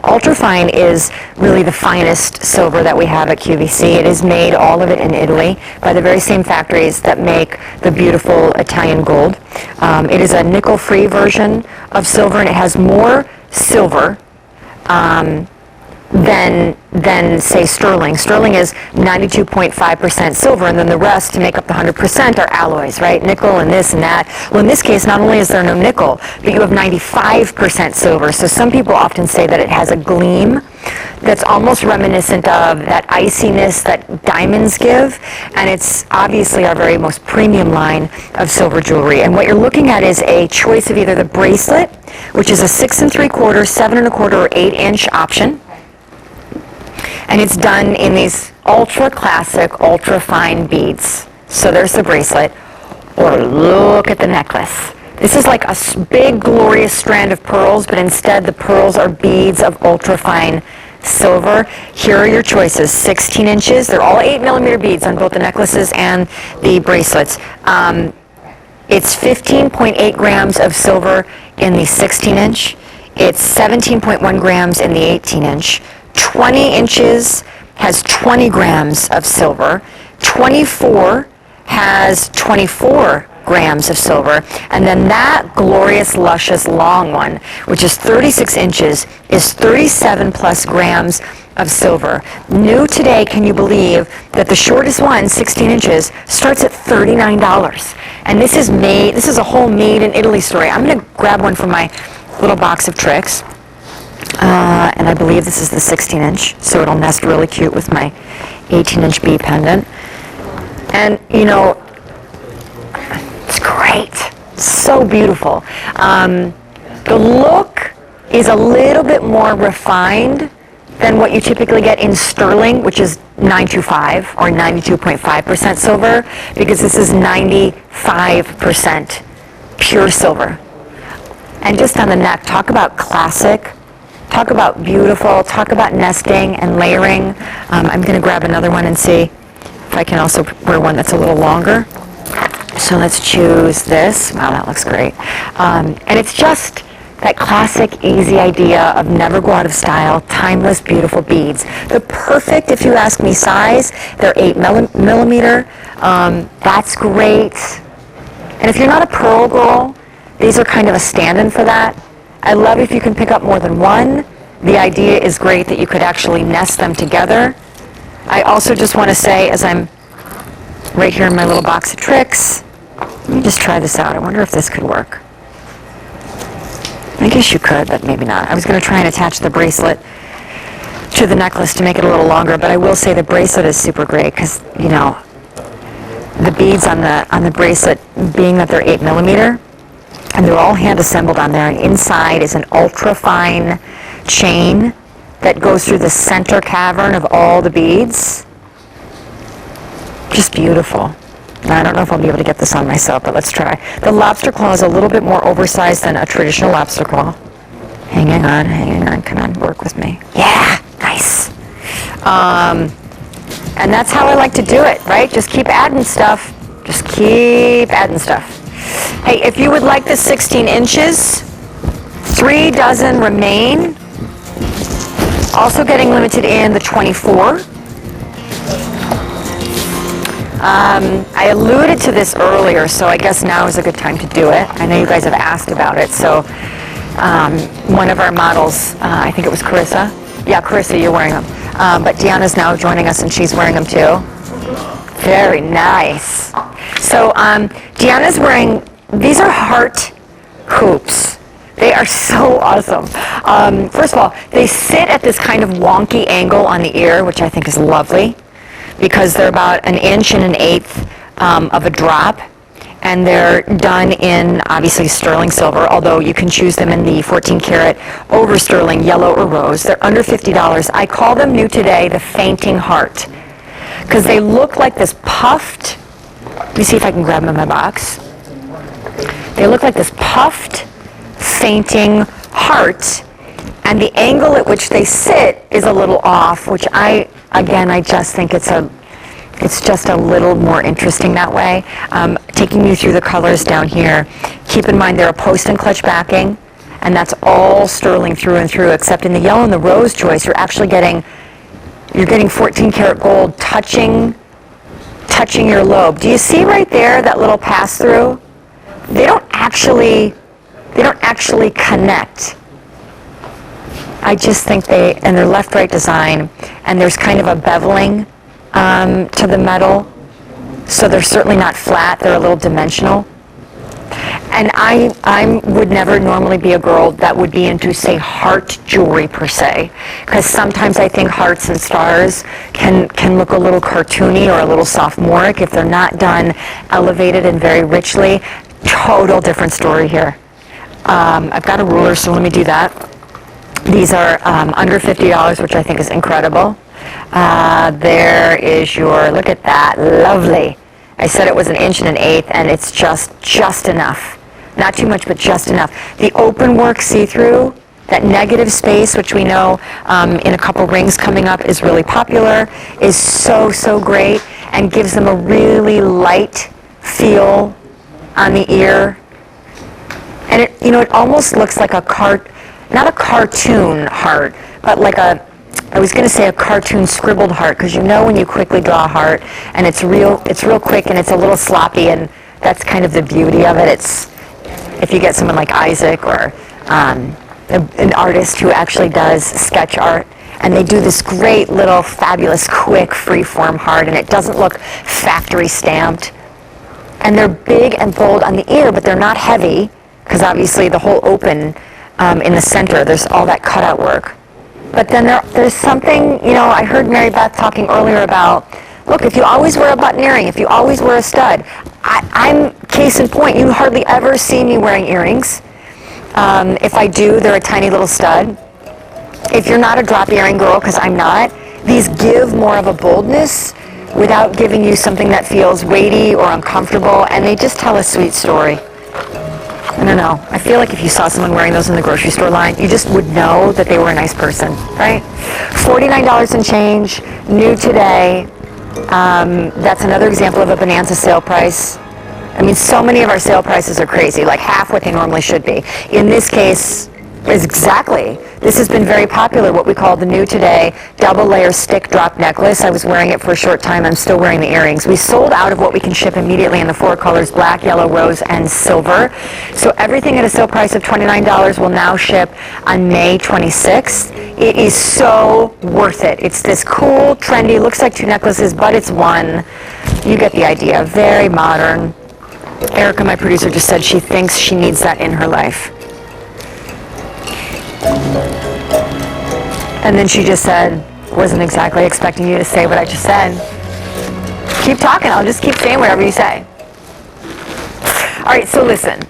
S1: Ultrafine is really the finest silver that we have at QVC. It is made, all of it in Italy, by the very same factories that make the beautiful Italian gold. It is a nickel-free version of silver, and it has more silver than say sterling. Sterling is 92.5% silver, and then the rest to make up the 100% are alloys, right? Nickel and this and that. Well, in this case, not only is there no nickel, but you have 95% silver. So some people often say that it has a gleam that's almost reminiscent of that iciness that diamonds give, and it's obviously our very most premium line of silver jewelry. And what you're looking at is a choice of either the bracelet, which is a 6 3/4, 7 1/4, or 8-inch option. And it's done in these ultra classic, ultra fine beads. So there's the bracelet. Or look at the necklace. This is like a big, glorious strand of pearls, but instead the pearls are beads of ultra fine silver. Here are your choices. 16 inches. They're all 8mm beads on both the necklaces and the bracelets. It's 15.8 grams of silver in the 16-inch. It's 17.1 grams in the 18-inch. 20 inches has 20 grams of silver. 24 has 24 grams of silver. And then that glorious, luscious, long one, which is 36 inches, is 37 plus grams of silver. New today, can you believe that the shortest one, 16 inches, starts at $39. And this is a whole made in Italy story. I'm going to grab one from my little box of tricks. And I believe this is the 16-inch, so it'll nest really cute with my 18-inch bead pendant. And, you know, it's great. So beautiful. The look is a little bit more refined than what you typically get in sterling, which is 925 or 92.5% silver, because this is 95% pure silver. And just on the neck, talk about classic, talk about beautiful, talk about nesting and layering. I'm going to grab another one and see if I can also wear one that's a little longer. So let's choose this. Wow, that looks great. And it's just that classic, easy idea of never go out of style, timeless, beautiful beads. They're perfect, if you ask me, size. They're 8mm. That's great. And if you're not a pearl girl, these are kind of a stand-in for that. I love if you can pick up more than one. The idea is great that you could actually nest them together. I also just want to say, as I'm right here in my little box of tricks, let me just try this out. I wonder if this could work. I guess you could, but maybe not. I was going to try and attach the bracelet to the necklace to make it a little longer, but I will say the bracelet is super great because, you know, the beads on the bracelet, being that they're 8mm, and they're all hand assembled on there, and inside is an ultra fine chain that goes through the center cavern of all the beads. Just beautiful. Now, I don't know if I'll be able to get this on myself, but let's try. The lobster claw is a little bit more oversized than a traditional lobster claw. Hanging on, come on, work with me. Yeah, nice. And that's how I like to do it, right? Just keep adding stuff. Just keep adding stuff. Hey, if you would like the 16 inches, 3 dozen remain. Also getting limited in the 24. I alluded to this earlier, so I guess now is a good time to do it. I know you guys have asked about it, so one of our models, I think it was Carissa. Yeah, Carissa, you're wearing them. But Deanna's now joining us, and she's wearing them too. Very nice. So Deanna's wearing, these are heart hoops. They are so awesome. First of all, they sit at this kind of wonky angle on the ear, which I think is lovely, because they're about 1 1/8 of a drop, and they're done in, obviously, sterling silver, although you can choose them in the 14-karat over sterling, yellow or rose. They're under $50. I call them new today the fainting heart, because they look like this puffed, let me see if I can grab them in my box. They look like this puffed, fainting heart, and the angle at which they sit is a little off, which I just think it's just a little more interesting that way. Taking you through the colors down here, keep in mind they're a post and clutch backing, and that's all sterling through and through, except in the yellow and the rose choice, you're actually getting 14-karat gold touching your lobe. Do you see right there that little pass through? They don't actually connect. I just think and their left-right design, and there's kind of a beveling to the metal, so they're certainly not flat, they're a little dimensional. And I would never normally be a girl that would be into, say, heart jewelry per se, because sometimes I think hearts and stars can look a little cartoony or a little sophomoric if they're not done elevated and very richly. Total different story here. I've got a ruler, so let me do that. These are under $50, which I think is incredible. There is your, look at that, lovely. I said it was 1 1/8 inch, and it's just enough. Not too much, but just enough. The open work see-through, that negative space, which we know in a couple rings coming up is really popular, is so great and gives them a really light feel on the ear. And it almost looks like not a cartoon heart, but like I was going to say a cartoon scribbled heart, because when you quickly draw a heart, and it's real quick and it's a little sloppy, and that's kind of the beauty of it. If you get someone like Isaac or an artist who actually does sketch art, and they do this great little fabulous quick free-form heart, and it doesn't look factory stamped. And they're big and bold on the ear, but they're not heavy, because obviously the whole open in the center, there's all that cutout work. But then there's something, I heard Mary Beth talking earlier about, look, if you always wear a button earring, if you always wear a stud, I'm case in point, you hardly ever see me wearing earrings. If I do, they're a tiny little stud. If you're not a drop earring girl, because I'm not, these give more of a boldness without giving you something that feels weighty or uncomfortable, and they just tell a sweet story. I don't know. I feel like if you saw someone wearing those in the grocery store line, you just would know that they were a nice person, right? $49 and change, new today. That's another example of a Bonanza sale price. I mean, so many of our sale prices are crazy, like half what they normally should be. In this case, this has been very popular, what we call the new today double layer stick drop necklace. I was wearing it for a short time. I'm still wearing the earrings. We sold out of what we can ship immediately in the 4 colors, black, yellow, rose, and silver. So everything at a sale price of $29 will now ship on May 26th. It is so worth it. It's this cool, trendy, looks like 2 necklaces, but it's one. You get the idea. Very modern. Erica, my producer, just said she thinks she needs that in her life. And then she just said, wasn't exactly expecting you to say what I just said. Keep talking, I'll just keep saying whatever you say. All right, so listen,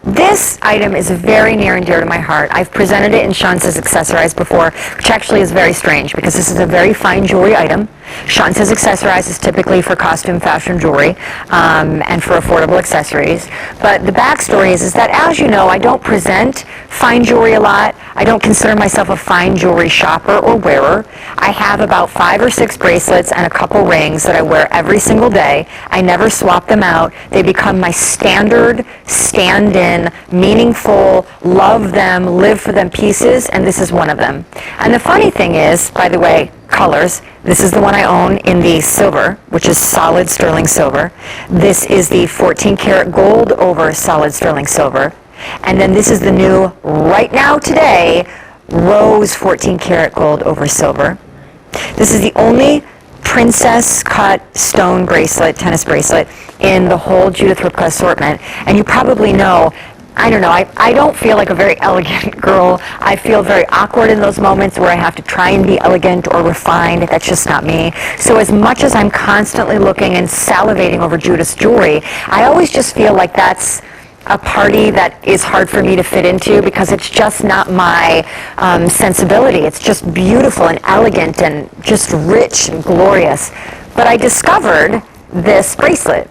S1: this item is very near and dear to my heart. I've presented it in Shawn Says Accessorize before, which actually is very strange because this is a very fine jewelry item. Shawn Says Accessorize is typically for costume fashion jewelry and for affordable accessories. But the backstory is that, as you know, I don't present fine jewelry a lot. I don't consider myself a fine jewelry shopper or wearer. I have about 5 or 6 bracelets and a couple rings that I wear every single day. I never swap them out. They become my standard, stand-in, meaningful, love them, live for them pieces, and this is one of them. And the funny thing is, by the way, colors. This is the one I own in the silver, which is solid sterling silver. This is the 14 karat gold over solid sterling silver. And then this is the new, right now today, rose 14 karat gold over silver. This is the only princess cut stone bracelet, tennis bracelet, in the whole Judith Ripka assortment. And you probably know, I don't know, I don't feel like a very elegant girl. I feel very awkward in those moments where I have to try and be elegant or refined. That's just not me. So as much as I'm constantly looking and salivating over Judith's jewelry, I always just feel like that's a party that is hard for me to fit into because it's just not my sensibility. It's just beautiful and elegant and just rich and glorious. But I discovered this bracelet.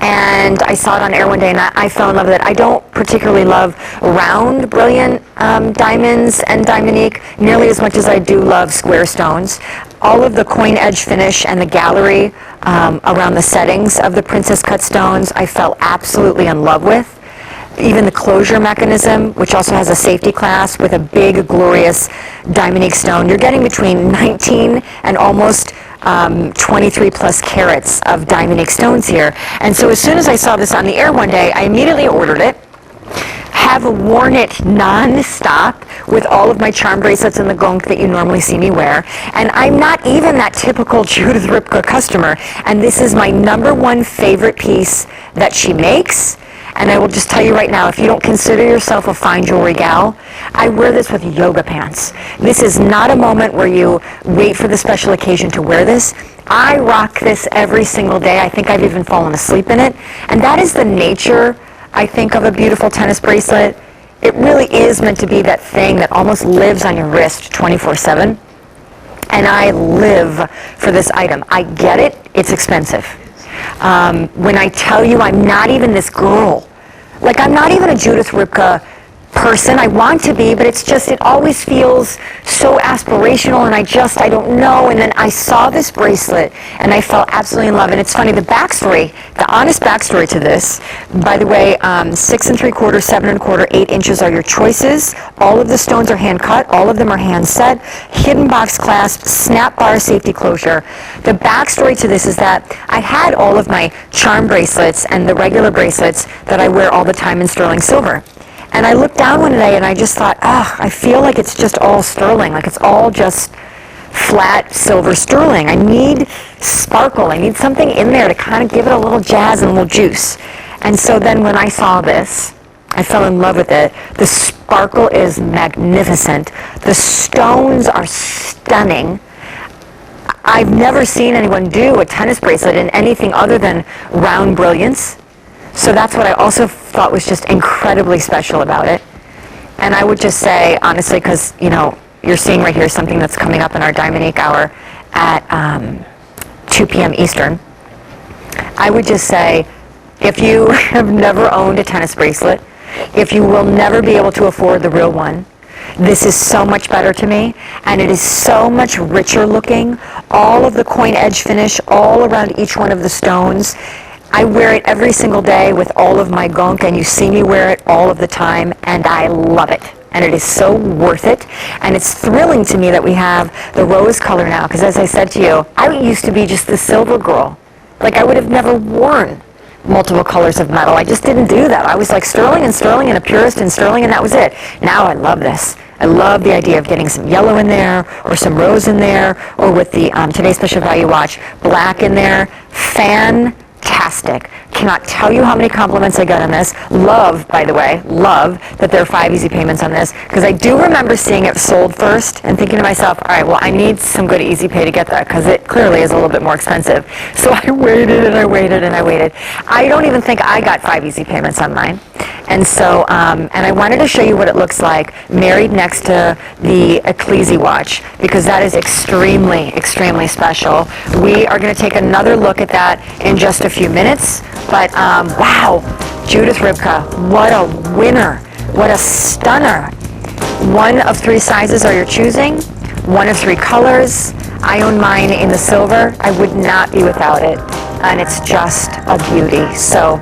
S1: And I saw it on air one day, and I fell in love with it. I don't particularly love round, brilliant diamonds and diamondique nearly as much as I do love square stones. All of the coin edge finish and the gallery around the settings of the princess cut stones, I fell absolutely in love with. Even the closure mechanism, which also has a safety clasp with a big, glorious diamondique stone. You're getting between 19 and almost 23 plus carats of diamondique stones here. And so as soon as I saw this on the air one day, I immediately ordered it. Have worn it non-stop, with all of my charm bracelets and the gonk that you normally see me wear. And I'm not even that typical Judith Ripka customer. And this is my #1 favorite piece that she makes. And I will just tell you right now, if you don't consider yourself a fine jewelry gal, I wear this with yoga pants. This is not a moment where you wait for the special occasion to wear this. I rock this every single day. I think I've even fallen asleep in it. And that is the nature, I think, of a beautiful tennis bracelet. It really is meant to be that thing that almost lives on your wrist 24/7. And I live for this item. I get it. It's expensive. When I tell you I'm not even this girl, like I'm not even a Judith Ripka person. I want to be, but it's just, it always feels so aspirational, and I don't know. And then I saw this bracelet and I fell absolutely in love. And it's funny, the backstory, the honest backstory to this, by the way, 6 3/4, 7 1/4, 8 inches are your choices. All of the stones are hand cut. All of them are hand set. Hidden box clasp, snap bar safety closure. The backstory to this is that I had all of my charm bracelets and the regular bracelets that I wear all the time in sterling silver. And I looked down one day and I just thought, I feel like it's just all sterling, like it's all just flat silver sterling. I need sparkle. I need something in there to kind of give it a little jazz and a little juice. And so then when I saw this, I fell in love with it. The sparkle is magnificent. The stones are stunning. I've never seen anyone do a tennis bracelet in anything other than round brilliance. So that's what I also thought was just incredibly special about it. And I would just say, honestly, because, you're seeing right here something that's coming up in our Diamond Ink Hour at 2 p.m. Eastern. I would just say, if you have never owned a tennis bracelet, if you will never be able to afford the real one, this is so much better to me, and it is so much richer looking. All of the coin edge finish all around each one of the stones. I wear it every single day with all of my gonk, and you see me wear it all of the time, and I love it. And it is so worth it. And it's thrilling to me that we have the rose color now, because as I said to you, I used to be just the silver girl. Like, I would have never worn multiple colors of metal. I just didn't do that. I was like sterling and a purist in sterling, and that was it. Now I love this. I love the idea of getting some yellow in there, or some rose in there, or with the Today's Special Value watch, black in there. Fantastic. Cannot tell you how many compliments I got on this. Love, by the way, love that there are 5 easy payments on this, because I do remember seeing it sold first and thinking to myself, all right, well, I need some good easy pay to get that, because it clearly is a little bit more expensive. So I waited and I waited and I waited. I don't even think I got 5 easy payments on mine. And so, and I wanted to show you what it looks like married next to the Ecclesi watch, because that is extremely, extremely special. We are going to take another look at that in just a few minutes. But wow, Judith Ripka, what a winner, what a stunner. 1 of 3 sizes are your choosing, 1 of 3 colors. I own mine in the silver. I would not be without it, and it's just a beauty. So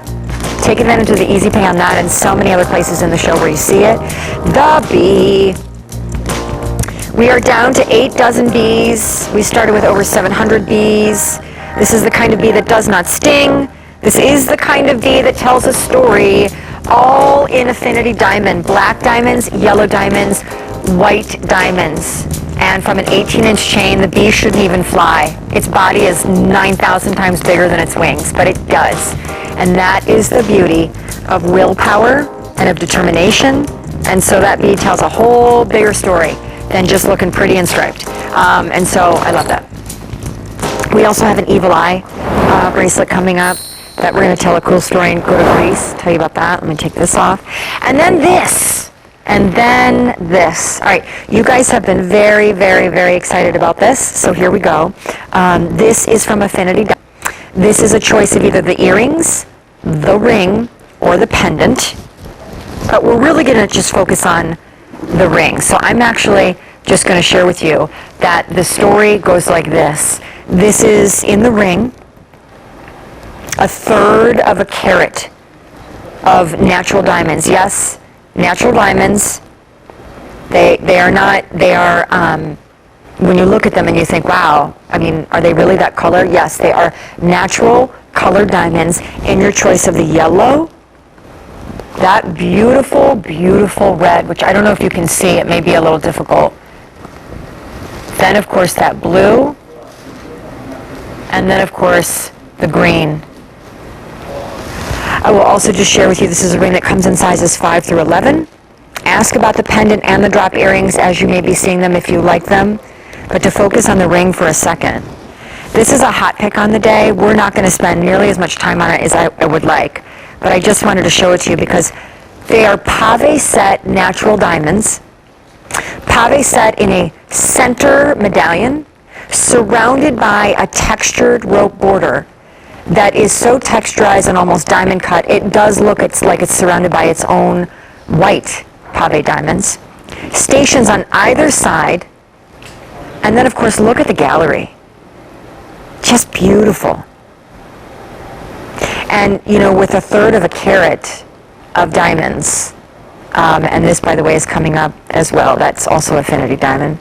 S1: take advantage of the easy pay on that and so many other places in the show where you see it. The bee. We are down to 8 dozen bees. We started with over 700 bees. This is the kind of bee that does not sting. This is the kind of bee that tells a story, all in affinity diamond. Black diamonds, yellow diamonds, white diamonds. And from an 18-inch chain, the bee shouldn't even fly. Its body is 9,000 times bigger than its wings, but it does. And that is the beauty of willpower and of determination. And so that bee tells a whole bigger story than just looking pretty and striped. And so I love that. We also have an evil eye bracelet coming up that we're going to tell a cool story and go to Greece. Tell you about that. Let me take this off. And then this. And then this. All right. You guys have been very, very, very excited about this. So here we go. This is from Affinity. This is a choice of either the earrings, the ring, or the pendant. But we're really going to just focus on the ring. So I'm actually just going to share with you that the story goes like this. This is in the ring. 1/3 of a carat of natural diamonds. Yes, natural diamonds. They are, when you look at them and you think, wow, I mean, are they really that color? Yes, they are natural colored diamonds in your choice of the yellow that beautiful, beautiful red, which I don't know if you can see, it may be a little difficult. Then, of course, that blue, and then, of course, the green. I will also just share with you, this is a ring that comes in sizes 5 through 11. Ask about the pendant and the drop earrings as you may be seeing them if you like them, but to focus on the ring for a second. This is a hot pick on the day. We're not going to spend nearly as much time on it as I would like, but I just wanted to show it to you because they are pave set natural diamonds, pave set in a center medallion, surrounded by a textured rope border that is so texturized and almost diamond cut, it does look like it's surrounded by its own white pave diamonds. Stations on either side, and then of course look at the gallery. Just beautiful. And you know, with 1/3 of a carat of diamonds, and this by the way is coming up as well, that's also affinity diamond.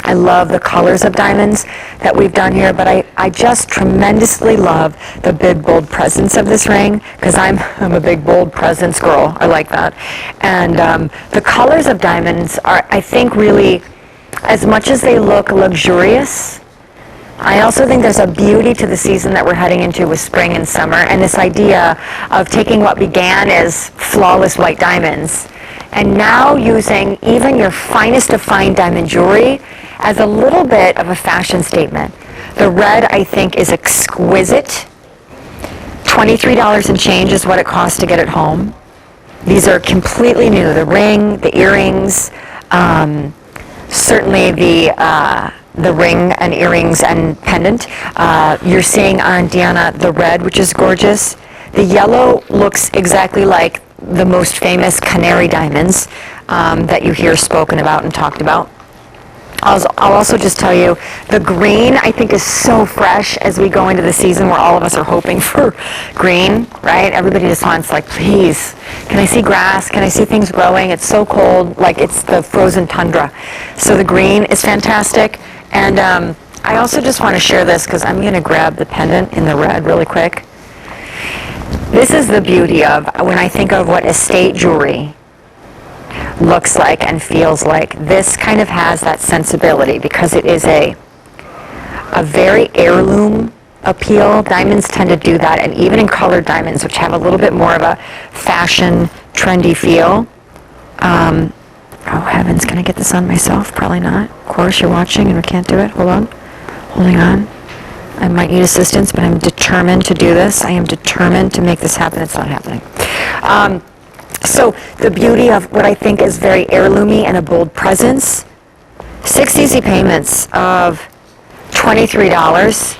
S1: I love the colors of diamonds that we've done here, but I just tremendously love the big, bold presence of this ring, because I'm a big, bold presence girl. I like that. And the colors of diamonds are, I think, really, as much as they look luxurious, I also think there's a beauty to the season that we're heading into with spring and summer, and this idea of taking what began as flawless white diamonds and now using even your finest of fine diamond jewelry as a little bit of a fashion statement. The red, I think, is exquisite. $23 and change is what it costs to get it home. These are completely new. The ring, the earrings, certainly the ring and earrings and pendant. You're seeing on Deanna the red, which is gorgeous. The yellow looks exactly like the most famous canary diamonds that you hear spoken about and talked about. I'll also just tell you, the green I think is so fresh as we go into the season where all of us are hoping for green, right? Everybody just wants, like, please, can I see grass? Can I see things growing? It's so cold, like it's the frozen tundra. So the green is fantastic. And I also just want to share this because I'm going to grab the pendant in the red really quick. This is the beauty of when I think of what estate jewelry looks like and feels like. This kind of has that sensibility because it is a very heirloom appeal. Diamonds tend to do that, and even in colored diamonds, which have a little bit more of a fashion, trendy feel. Oh heavens, can I get this on myself? Probably not. Of course, you're watching and we can't do it. Hold on. Holding on. I might need assistance, but I'm determined to do this. I am determined to make this happen. It's not happening. So the beauty of what I think is very heirloomy and a bold presence, 6 easy payments of $23.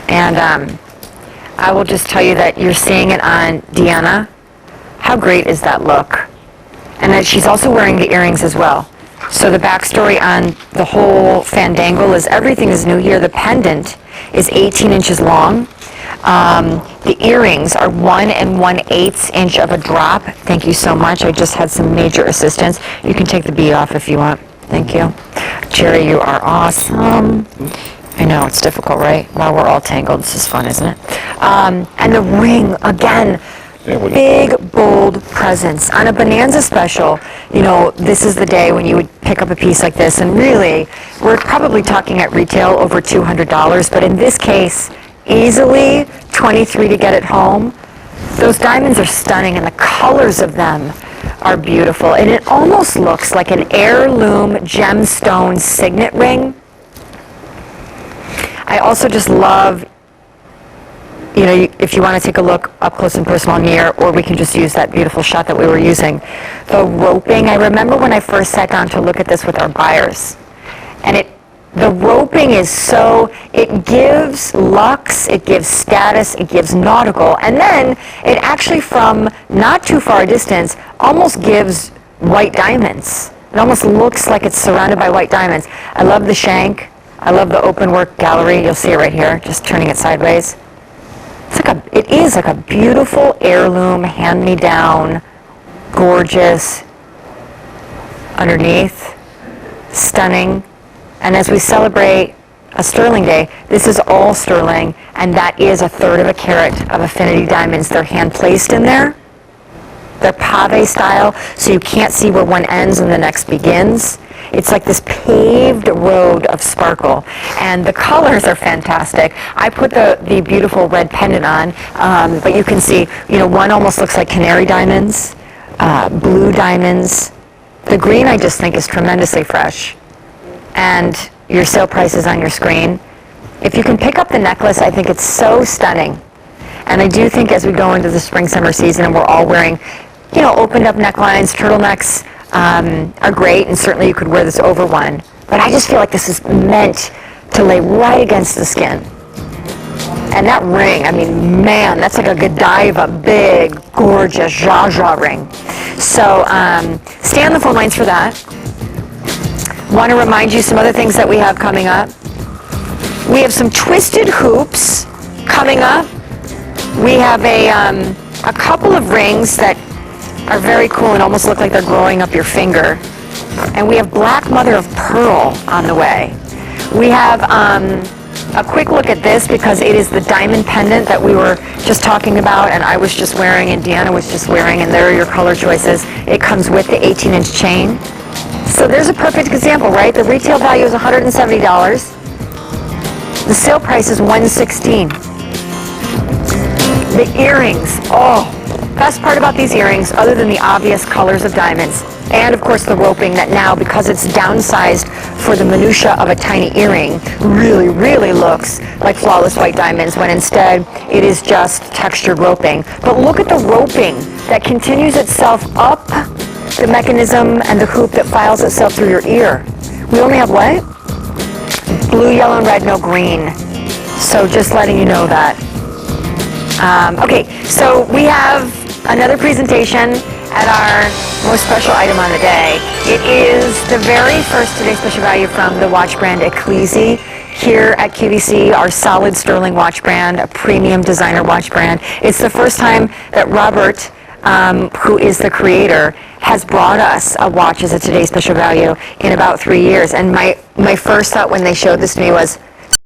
S1: And I will just tell you that you're seeing it on Deanna. How great is that look? And then she's also wearing the earrings as well. So the backstory on the whole fandangle is everything is new here. The pendant is 18 inches long. The earrings are 1 1/8 inch of a drop. Thank you so much. I just had some major assistance. You can take the bead off if you want. Thank you. Jerry, you are awesome. I know, it's difficult, right? Well, we're all tangled. This is fun, isn't it? And the ring, again, big, bold presence. On a Bonanza special, you know, this is the day when you would pick up a piece like this, and really, we're probably talking at retail over $200, but in this case, easily $23 to get it home. Those diamonds are stunning, and the colors of them are beautiful, and it almost looks like an heirloom gemstone signet ring. I also just love, you know, if you want to take a look up close and personal near, or we can just use that beautiful shot that we were using. The roping, I remember when I first sat down to look at this with our buyers, and the roping is so, it gives luxe, it gives status, it gives nautical, and then it actually, from not too far a distance, almost gives white diamonds. It almost looks like it's surrounded by white diamonds. I love the shank. I love the open work gallery. You'll see it right here, just turning it sideways. It is like a beautiful heirloom, hand-me-down, gorgeous, underneath, stunning. And as we celebrate a sterling day, this is all sterling, and that is 1/3 of a carat of affinity diamonds. They're hand-placed in there. They're pave style, so you can't see where one ends and the next begins. It's like this paved road of sparkle, and the colors are fantastic. I put the beautiful red pendant on, but you can see, one almost looks like canary diamonds, blue diamonds. The green I just think is tremendously fresh, and your sale price is on your screen. If you can pick up the necklace, I think it's so stunning. And I do think as we go into the spring-summer season and we're all wearing, opened up necklines, turtlenecks, are great, and certainly you could wear this over one. But I just feel like this is meant to lay right against the skin. And that ring, I mean, man, that's like a Godiva, big, gorgeous Zsa ring. So stay on the phone lines for that. Want to remind you some other things that we have coming up. We have some twisted hoops coming up. We have a couple of rings that are very cool and almost look like they're growing up your finger. And we have black mother of pearl on the way. We have a quick look at this because it is the diamond pendant that we were just talking about and I was just wearing and Deanna was just wearing, and there are your color choices. It comes with the 18-inch chain. So there's a perfect example, right? The retail value is $170. The sale price is $116. The earrings, best part about these earrings, other than the obvious colors of diamonds, and of course the roping that now, because it's downsized for the minutia of a tiny earring, really, really looks like flawless white diamonds, when instead it is just textured roping. But look at the roping that continues itself up the mechanism and the hoop that files itself through your ear. We only have what? Blue, yellow, and red, no green. So just letting you know that. Okay, so we have another presentation at our most special item on the day. It is the very first Today's Special Value from the watch brand Ecclesi here at QVC, our solid sterling watch brand, a premium designer watch brand. It's the first time that Robert, who is the creator, has brought us a watch as a Today's Special Value in about 3 years. And my first thought when they showed this to me was,